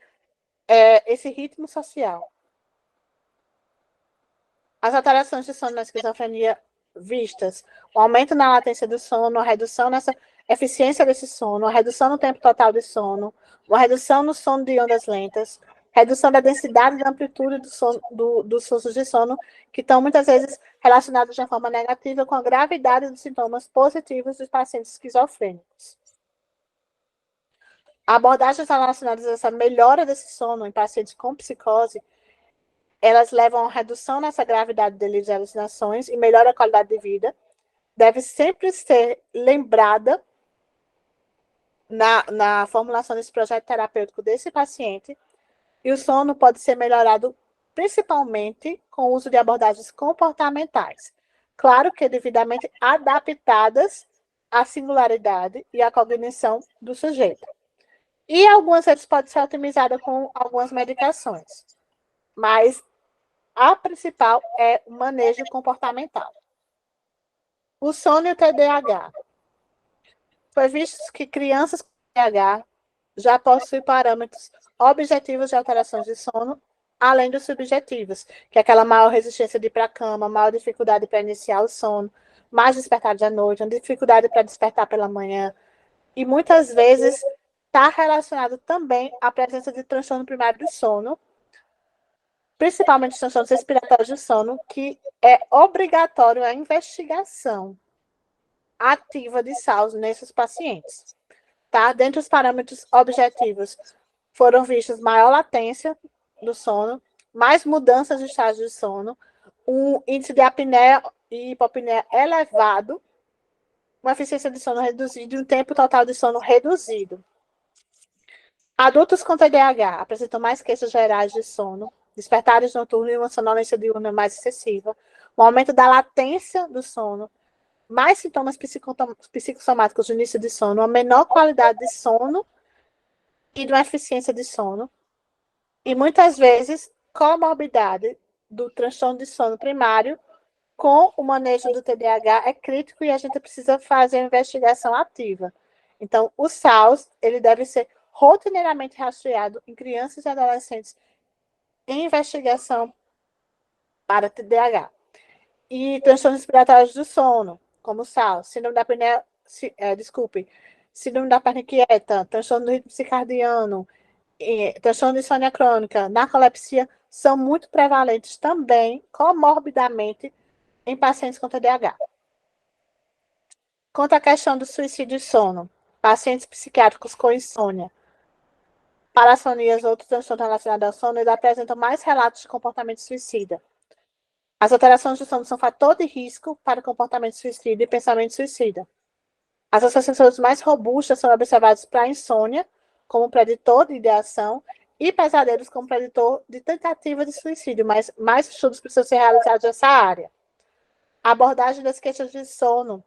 é esse ritmo social. As alterações de sono na esquizofrenia vistas, o aumento na latência do sono, a redução nessa eficiência desse sono, a redução no tempo total de sono, uma redução no sono de ondas lentas, redução da densidade e da amplitude do sono, dos fluxos de sono, que estão muitas vezes relacionados de uma forma negativa com a gravidade dos sintomas positivos dos pacientes esquizofrênicos. Abordagens relacionadas a essa melhora desse sono em pacientes com psicose, elas levam a redução nessa gravidade delírios e alucinações e melhora a qualidade de vida. Deve sempre ser lembrada na formulação desse projeto terapêutico desse paciente. E o sono pode ser melhorado principalmente com o uso de abordagens comportamentais. Claro que devidamente adaptadas à singularidade e à cognição do sujeito. E algumas vezes pode ser otimizada com algumas medicações. mas a principal é o manejo comportamental. O sono e o TDAH. Foi visto que crianças com TDAH já possuem parâmetros objetivos de alterações de sono, além dos subjetivos, que é aquela maior resistência de ir para a cama, maior dificuldade para iniciar o sono, mais despertar à noite, dificuldade para despertar pela manhã, e muitas vezes está relacionado também à presença de transtorno primário do sono, principalmente transtornos respiratórios do sono, que é obrigatório a investigação ativa de SAUS nesses pacientes. Tá? Dentre os parâmetros objetivos, foram vistos maior latência do sono, mais mudanças de estágio de sono, um índice de apneia e hipopneia elevado, uma eficiência de sono reduzida e um tempo total de sono reduzido. Adultos com TDAH apresentam mais queixas gerais de sono, despertares noturnos e uma sonolência diurna mais excessiva, um aumento da latência do sono, mais sintomas psicossomáticos no início de sono, uma menor qualidade de sono e de uma eficiência de sono, e muitas vezes comorbidade do transtorno de sono primário com o manejo do TDAH é crítico e a gente precisa fazer uma investigação ativa. Então, o SAUS, ele deve ser rotineiramente rastreado em crianças e adolescentes em investigação para TDAH. E transtornos respiratórios do sono, como o SAUS, síndrome da apneia, síndrome da perna inquieta, transtorno do ritmo circadiano, transtorno de insônia crônica, narcolepsia, são muito prevalentes também, comorbidamente, em pacientes com TDAH. Quanto à questão do suicídio e sono, pacientes psiquiátricos com insônia, parassonias ou outros transtornos relacionados ao sono, eles apresentam mais relatos de comportamento suicida. As alterações do sono são fator de risco para o comportamento suicida e pensamento suicida. As associações mais robustas são observadas para a insônia, como preditor de ideação, e pesadelos como preditor de tentativa de suicídio, mas mais estudos precisam ser realizados nessa área. A abordagem das queixas de sono,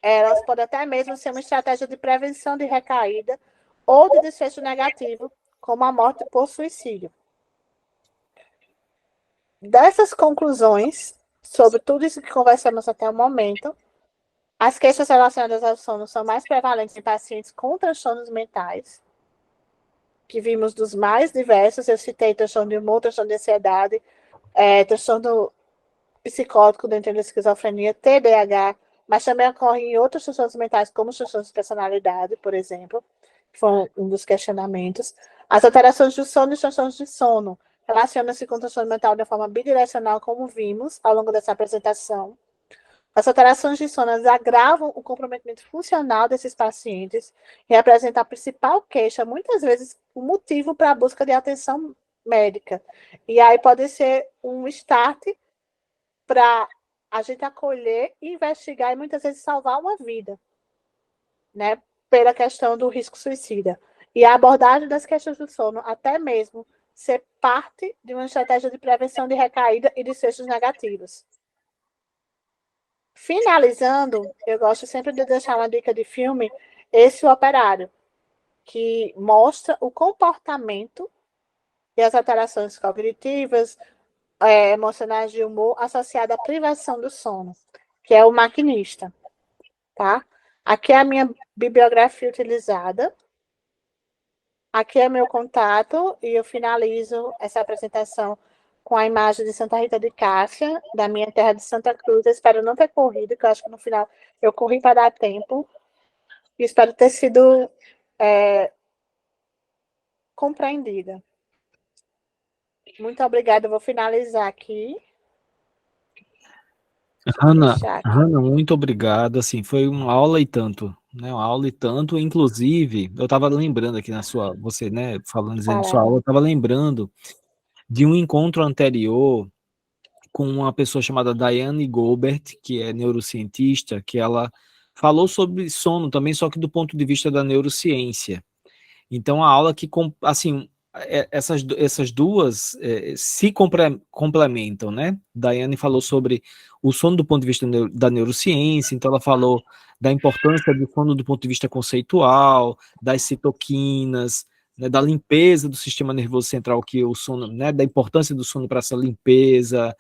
elas podem até mesmo ser uma estratégia de prevenção de recaída ou de desfecho negativo, como a morte por suicídio. Dessas conclusões, sobre tudo isso que conversamos até o momento, as queixas relacionadas ao sono são mais prevalentes em pacientes com transtornos mentais, que vimos dos mais diversos. Eu citei transtorno de humor, transtorno de ansiedade, transtorno psicótico dentro da esquizofrenia, TDAH, mas também ocorre em outros transtornos mentais, como os transtornos de personalidade, por exemplo, que foi um dos questionamentos. As alterações do sono e os transtornos de sono relacionam-se com o transtorno mental de forma bidirecional, como vimos ao longo dessa apresentação. As alterações de sono agravam o comprometimento funcional desses pacientes e representam a principal queixa, muitas vezes, o motivo para a busca de atenção médica. E aí pode ser um start para a gente acolher, investigar e muitas vezes salvar uma vida, né? Pela questão do risco suicida. E a abordagem das questões do sono, até mesmo ser parte de uma estratégia de prevenção de recaída e desfechos negativos. Finalizando, eu gosto sempre de deixar uma dica de filme, esse O Operário, que mostra o comportamento e as alterações cognitivas, emocionais de humor associada à privação do sono, que é o Maquinista, tá? Aqui é a minha bibliografia utilizada. Aqui é meu contato e eu finalizo essa apresentação com a imagem de Santa Rita de Cássia, da minha terra de Santa Cruz. Eu espero não ter corrido, porque eu acho que no final eu corri para dar tempo. E espero ter sido compreendida. Muito obrigada, eu vou finalizar aqui. Hanna, muito obrigado. Assim, foi uma aula e tanto, né? Uma aula e tanto. Inclusive, eu estava lembrando aqui você, né, dizendo sua aula, eu estava lembrando de um encontro anterior com uma pessoa chamada Diane Goldberg, que é neurocientista, que ela falou sobre sono também, só que do ponto de vista da neurociência. Então, a aula que, assim, essas duas se complementam, né? Daiane falou sobre o sono do ponto de vista da neurociência, então ela falou da importância do sono do ponto de vista conceitual, das citoquinas, né, da limpeza do sistema nervoso central, que o sono, né, da importância do sono para essa limpeza.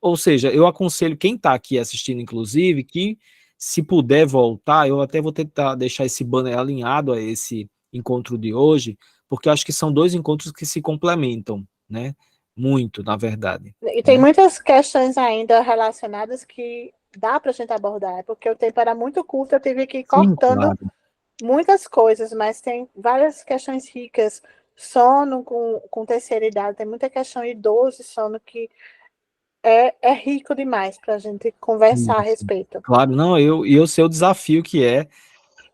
Ou seja, eu aconselho quem está aqui assistindo, inclusive, que se puder voltar, eu até vou tentar deixar esse banner alinhado a esse encontro de hoje, porque eu acho que são dois encontros que se complementam, né? Muito, na verdade. E tem muitas questões ainda relacionadas que dá para a gente abordar, porque o tempo era muito curto, eu tive que ir cortando Claro. muitas coisas, mas tem várias questões ricas. Sono com terceira idade, tem muita questão idoso e sono que é rico demais para a gente conversar a respeito. Claro, não, eu sei o desafio que é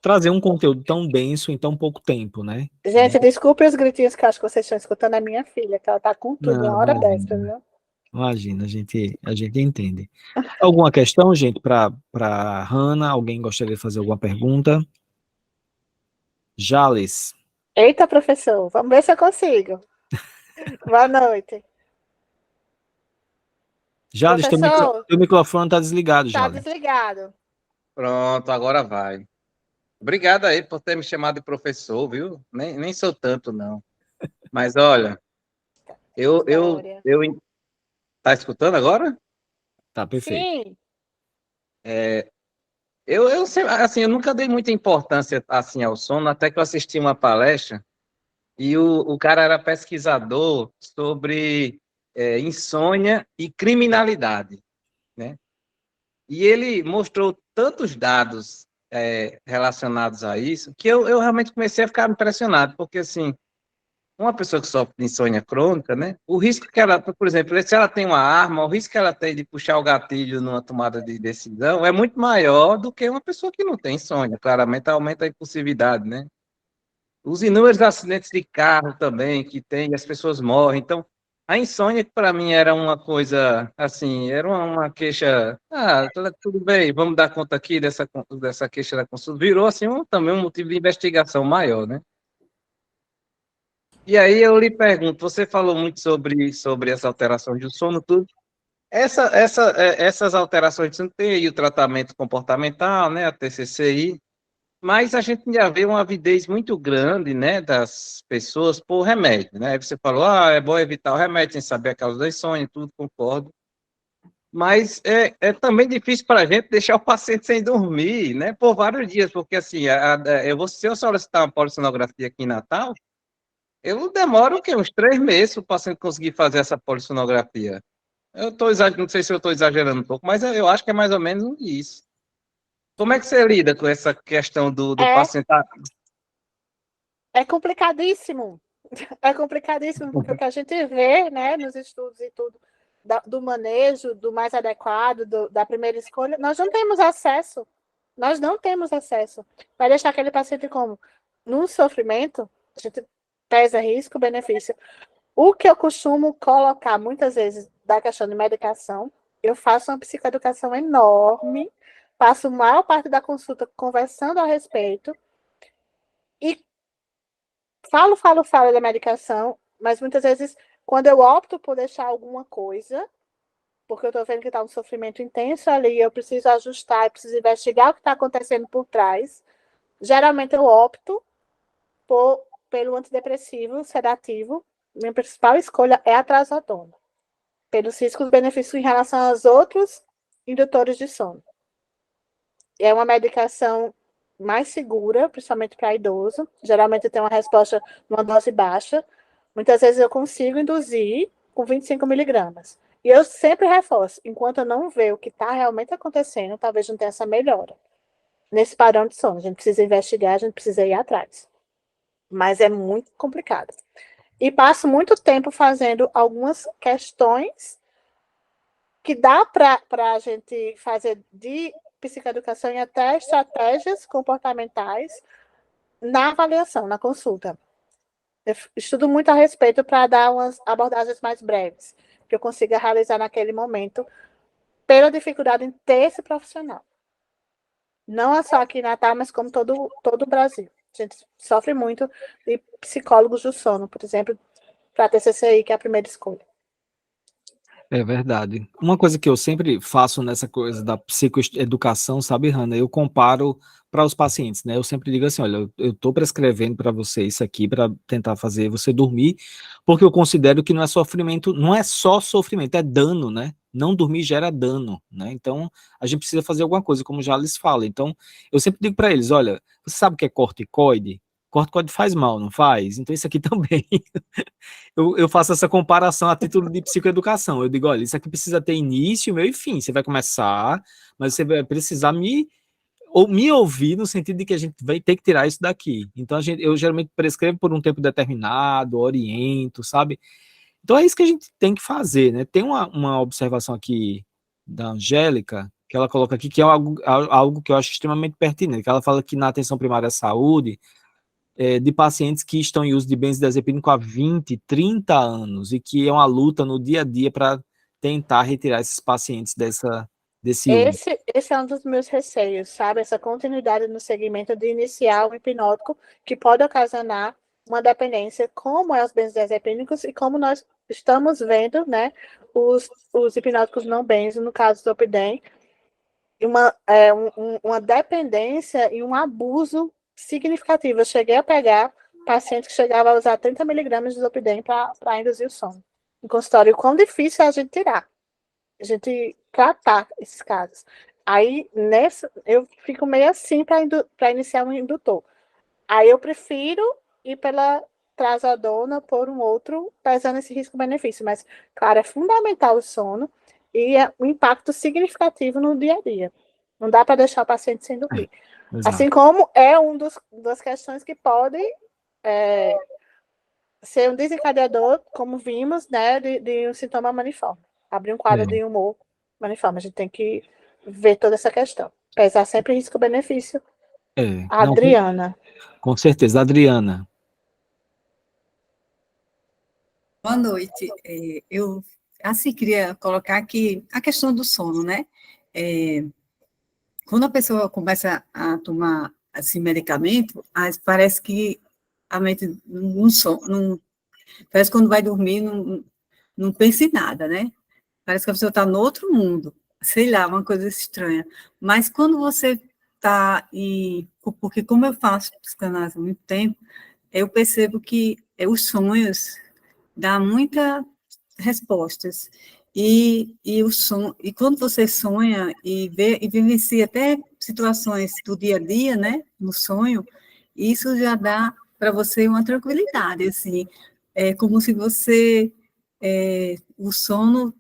trazer um conteúdo tão denso em tão pouco tempo, né? Gente, desculpe os gritinhos que eu acho que vocês estão escutando, a minha filha, que ela tá com tudo uma hora dessa, viu? Imagina, a gente entende. Alguma questão, gente, para Hanna? Alguém gostaria de fazer alguma pergunta? Jales. Eita, professor, vamos ver se eu consigo. Boa noite. Jales, Professor, teu microfone está desligado, tá Jales. desligado. Pronto, agora vai. Obrigado aí por ter me chamado de professor, viu? Nem sou tanto, não. Mas olha, História. Tá escutando agora? Tá, perfeito. Sim, Eu assim, eu nunca dei muita importância assim ao sono, até que eu assisti uma palestra e o cara era pesquisador sobre insônia e criminalidade, né? E ele mostrou tantos dados relacionados a isso que eu realmente comecei a ficar impressionado, porque assim, uma pessoa que sofre de insônia crônica, né? O risco que ela, por exemplo, se ela tem uma arma, o risco que ela tem de puxar o gatilho numa tomada de decisão é muito maior do que uma pessoa que não tem insônia. Claramente aumenta a impulsividade, né? Os inúmeros acidentes de carro também que tem, as pessoas morrem. Então, a insônia, que para mim era uma coisa, assim, era uma queixa, tudo bem, vamos dar conta aqui dessa queixa da consulta, virou, assim, também um motivo de investigação maior, né? E aí eu lhe pergunto, você falou muito sobre essa alteração de sono, tudo. Essas alterações de sono tem aí o tratamento comportamental, né, a TCCI, mas a gente já vê uma avidez muito grande, né, das pessoas por remédio, né? Aí você falou, é bom evitar o remédio sem saber a causa da insônia, tudo, concordo. Mas é também difícil para a gente deixar o paciente sem dormir, né, por vários dias, porque assim, se eu solicitar uma polissonografia aqui em Natal, eu demoro o quê? Uns 3 meses para o paciente conseguir fazer essa polissonografia. Não sei se eu estou exagerando um pouco, mas eu acho que é mais ou menos isso. Como é que você lida com essa questão do paciente? é complicadíssimo. É complicadíssimo, porque o que a gente vê, né, nos estudos e tudo, do manejo, do mais adequado, da primeira escolha, nós não temos acesso. Nós não temos acesso. Vai deixar aquele paciente como? Num sofrimento, a gente pesa risco, benefício. O que eu costumo colocar, muitas vezes, da questão de medicação, eu faço uma psicoeducação enorme, passo a maior parte da consulta conversando a respeito, e falo da medicação, mas muitas vezes, quando eu opto por deixar alguma coisa, porque eu estou vendo que está um sofrimento intenso ali, eu preciso ajustar, eu preciso investigar o que está acontecendo por trás, geralmente eu opto pelo antidepressivo, sedativo. Minha principal escolha é a trazodona, pelos riscos e benefícios em relação aos outros indutores de sono. É uma medicação mais segura, principalmente para idoso. Geralmente tem uma resposta numa dose baixa. Muitas vezes eu consigo induzir com 25 miligramas. E eu sempre reforço, enquanto eu não ver o que está realmente acontecendo, talvez não tenha essa melhora. Nesse padrão de sono, a gente precisa investigar, a gente precisa ir atrás. Mas é muito complicado. E passo muito tempo fazendo algumas questões que dá para a gente fazer de psicoeducação e até estratégias comportamentais na avaliação, na consulta. Eu estudo muito a respeito para dar umas abordagens mais breves, que eu consiga realizar naquele momento, pela dificuldade em ter esse profissional. Não é só aqui em Natal, mas como todo o Brasil. A gente sofre muito de psicólogos do sono, por exemplo, para a TCCI, que é a primeira escolha. É verdade. Uma coisa que eu sempre faço nessa coisa da psicoeducação, sabe, Hanna? Eu comparo para os pacientes, né? Eu sempre digo assim, olha, eu estou prescrevendo para você isso aqui para tentar fazer você dormir, porque eu considero que não é sofrimento, não é só sofrimento, é dano, né? Não dormir gera dano, né? Então, a gente precisa fazer alguma coisa, como já lhes falo. Então, eu sempre digo para eles, olha, você sabe o que é corticoide? Corticoide faz mal, não faz? Então, isso aqui também. Eu faço essa comparação a título de psicoeducação. Eu digo, olha, isso aqui precisa ter início, meio e fim. Você vai começar, mas você vai precisar me ouvir no sentido de que a gente vai ter que tirar isso daqui. Então, eu geralmente prescrevo por um tempo determinado, oriento, sabe? Então, é isso que a gente tem que fazer, né? Tem uma observação aqui da Angélica, que ela coloca aqui, que é algo que eu acho extremamente pertinente, que ela fala que na atenção primária à saúde, de pacientes que estão em uso de benzodiazepínico há 20, 30 anos e que é uma luta no dia a dia para tentar retirar esses pacientes desse uso. Esse é um dos meus receios, sabe? Essa continuidade no segmento de iniciar o hipnótico que pode ocasionar uma dependência, como é os benzodiazepínicos e como nós estamos vendo, né? Os hipnóticos não benzo, no caso do Zolpidem, uma dependência e um abuso significativo. Eu cheguei a pegar paciente que chegava a usar 30 miligramas de Zolpidem para induzir o sono. Em consultório, o quão difícil é a gente tirar, a gente tratar esses casos. Aí, eu fico meio assim para iniciar um indutor. Aí eu prefiro ir pela trazodona por um outro, pesando esse risco-benefício. Mas, claro, é fundamental o sono e é um impacto significativo no dia a dia. Não dá para deixar o paciente sem dormir. Assim Exato. como é das questões que pode ser um desencadeador, como vimos, né, de um sintoma maniforme. Abrir um quadro de humor maniforme. A gente tem que ver toda essa questão. Pesar sempre risco-benefício. Não, Adriana. com certeza. Adriana. Boa noite. Eu, assim, queria colocar aqui a questão do sono, né? Quando a pessoa começa a tomar, assim, medicamento, parece que a mente parece que quando vai dormir, não pensa em nada, né? Parece que a pessoa está no outro mundo, sei lá, uma coisa estranha. Mas quando você está, porque como eu faço psicanálise há muito tempo, eu percebo que os sonhos dão muitas respostas. E quando você sonha e vivencia até situações do dia a dia, né, no sonho, isso já dá para você uma tranquilidade, assim, é como se o sono,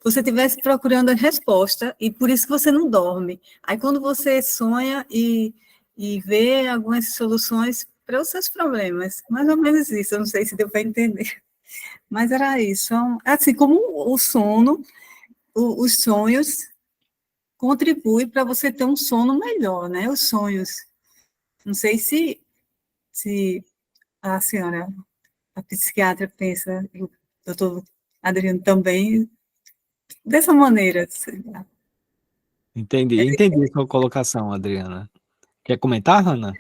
você estivesse procurando a resposta, e por isso que você não dorme. Aí, quando você sonha e vê algumas soluções para os seus problemas, mais ou menos isso, eu não sei se deu para entender. Mas era isso. Assim, como o sono, os sonhos contribuem para você ter um sono melhor, né? Os sonhos. Não sei se a senhora, a psiquiatra, pensa, o doutor Adriano também, dessa maneira. Sei lá. Entendi a sua colocação, Adriana. Quer comentar, Hanna?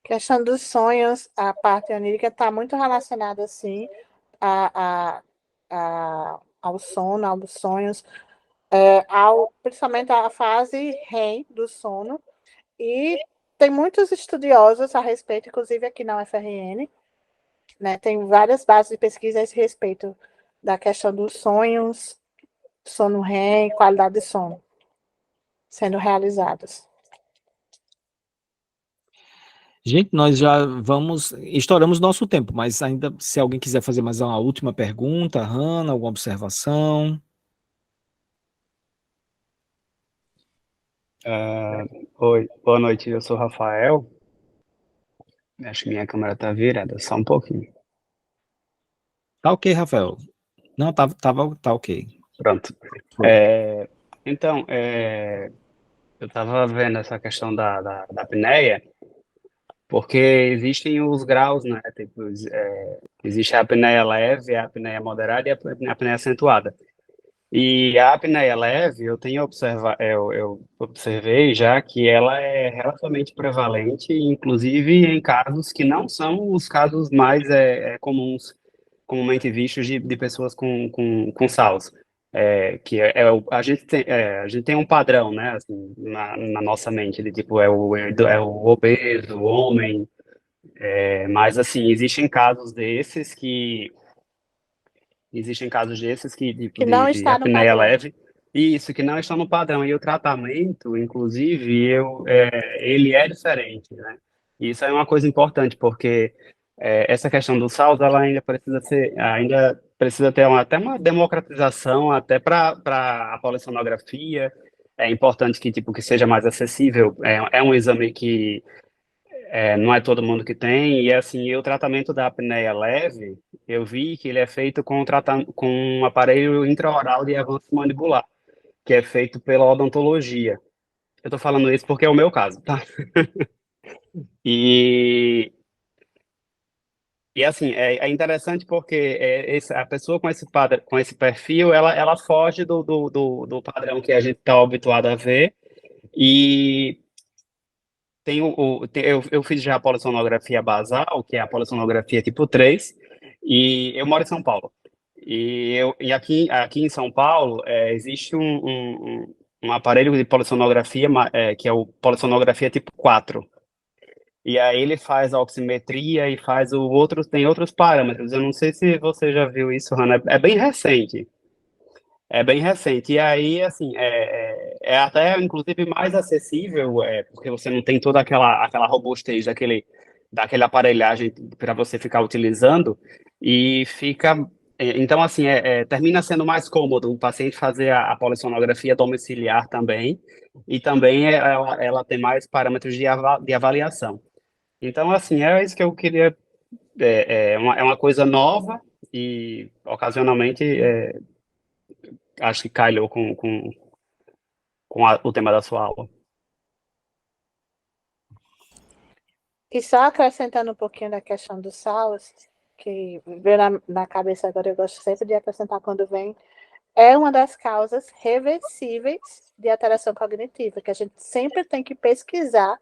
Questão dos sonhos, a parte onírica está muito relacionada, assim, ao sono, aos sonhos, principalmente a fase REM do sono. E tem muitos estudiosos a respeito, inclusive aqui na UFRN, né, tem várias bases de pesquisa a esse respeito da questão dos sonhos, sono REM, qualidade de sono sendo realizados. Gente, nós já estouramos nosso tempo, mas ainda, se alguém quiser fazer mais uma última pergunta, Hanna, alguma observação? Oi, boa noite, eu sou o Rafael. Acho que minha câmera tá virada, só um pouquinho. Tá ok, Rafael. Não, tá ok. Pronto. Foi. Então, eu estava vendo essa questão da apneia, porque existem os graus, né? Tipo, existe a apneia leve, a apneia moderada e a apneia acentuada. E a apneia leve, eu observei já que ela é relativamente prevalente, inclusive em casos que não são os casos mais comuns comumente vistos de pessoas com SALS. A gente tem um padrão, né, assim, na nossa mente, de tipo, é o obeso, o homem, mas, assim, existem casos desses Que não de está no apneia padrão. leve, e isso, que não estão no padrão, e o tratamento, inclusive, ele é diferente, né, e isso é uma coisa importante, porque essa questão do SALS, ela ainda precisa ter até uma democratização, até para a polissonografia. É importante que, tipo, que seja mais acessível. É um exame que não é todo mundo que tem, e assim, o tratamento da apneia leve, eu vi que ele é feito com um aparelho intraoral de avanço mandibular, que é feito pela odontologia. Eu tô falando isso porque é o meu caso, tá? E, e assim, é interessante porque a pessoa com esse perfil, ela foge do padrão que a gente está habituado a ver, e eu fiz já a polissonografia basal, que é a polissonografia tipo 3, e eu moro em São Paulo. E aqui em São Paulo existe um aparelho de polissonografia que é o polissonografia tipo 4. E aí ele faz a oximetria e tem outros parâmetros. Eu não sei se você já viu isso, Hannah, é bem recente. É bem recente. E aí, assim, é até, inclusive, mais acessível, porque você não tem toda aquela robustez daquele aparelhagem para você ficar utilizando, e fica... Então, assim, termina sendo mais cômodo o paciente fazer a polissonografia domiciliar também, e também ela tem mais parâmetros de avaliação. Então, assim, é isso que eu queria... É uma coisa nova e, ocasionalmente, acho que calhou com o tema da sua aula. E só acrescentando um pouquinho da questão do SALS, que veio na cabeça agora, eu gosto sempre de acrescentar quando vem, é uma das causas reversíveis de alteração cognitiva, que a gente sempre tem que pesquisar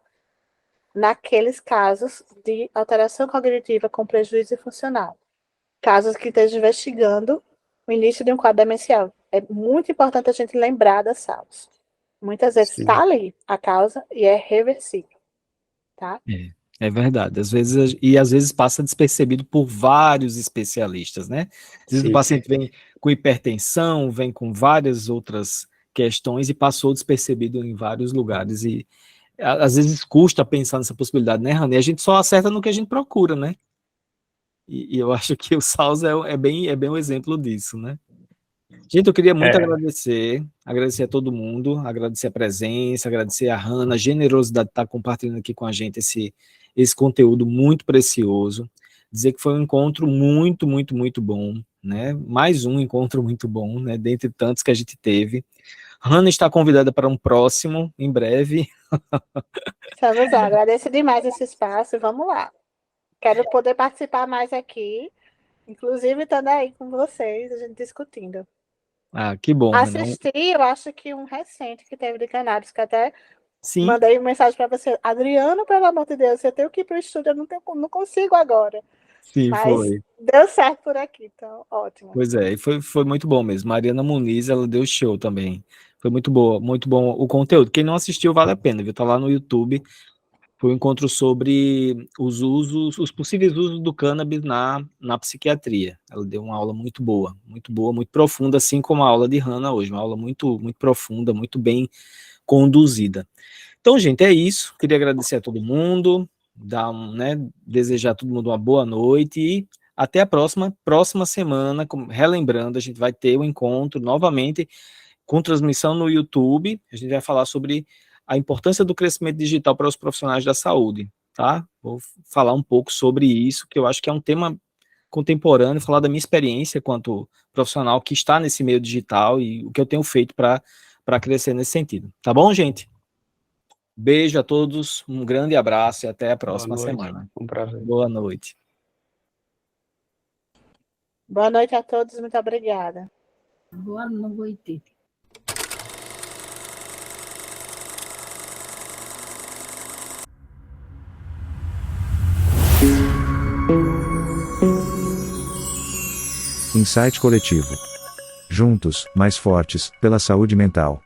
naqueles casos de alteração cognitiva com prejuízo funcional. Casos que estejam investigando o início de um quadro demencial. É muito importante a gente lembrar da SALS. Muitas vezes está ali a causa e é reversível, tá? É verdade. Às vezes passa despercebido por vários especialistas, né? Às vezes o paciente vem com hipertensão, vem com várias outras questões e passou despercebido em vários lugares. E às vezes custa pensar nessa possibilidade, né, Rani? A gente só acerta no que a gente procura, né? E eu acho que o SALS é bem um exemplo disso, né? Gente, eu queria muito agradecer a todo mundo, agradecer a presença, agradecer a Hannah, a generosidade de estar compartilhando aqui com a gente esse conteúdo muito precioso, dizer que foi um encontro muito, muito, muito bom, né? Mais um encontro muito bom, né? Dentre tantos que a gente teve. Hannah está convidada para um próximo, em breve. Vamos lá, agradeço demais esse espaço, vamos lá. Quero poder participar mais aqui, inclusive estando aí com vocês, a gente discutindo. Ah, que bom. Assisti, eu acho que um recente que teve de cannabis, que até Sim. Mandei mensagem para você, Adriano, pelo amor de Deus, eu tenho que ir para o estúdio, eu não consigo agora. Sim, mas foi. Deu certo por aqui, então ótimo. Pois é, e foi muito bom mesmo. Mariana Muniz, ela deu show também. Foi muito boa, muito bom o conteúdo. Quem não assistiu, vale a pena, viu? Tá lá no YouTube. Foi um encontro sobre os possíveis usos do cannabis na psiquiatria. Ela deu uma aula muito boa, muito profunda, assim como a aula de Hannah hoje. Uma aula muito, muito profunda, muito bem conduzida. Então, gente, é isso. Queria agradecer a todo mundo, desejar a todo mundo uma boa noite e até a próxima semana. Relembrando, a gente vai ter um encontro novamente com transmissão no YouTube. A gente vai falar sobre a importância do crescimento digital para os profissionais da saúde, tá? Vou falar um pouco sobre isso, que eu acho que é um tema contemporâneo, falar da minha experiência quanto profissional que está nesse meio digital e o que eu tenho feito para crescer nesse sentido. Tá bom, gente? Beijo a todos, um grande abraço e até a próxima semana. Um prazer. Boa noite. Boa noite a todos, muito obrigada. Boa noite. Insight Coletivo. Juntos, mais fortes, pela saúde mental.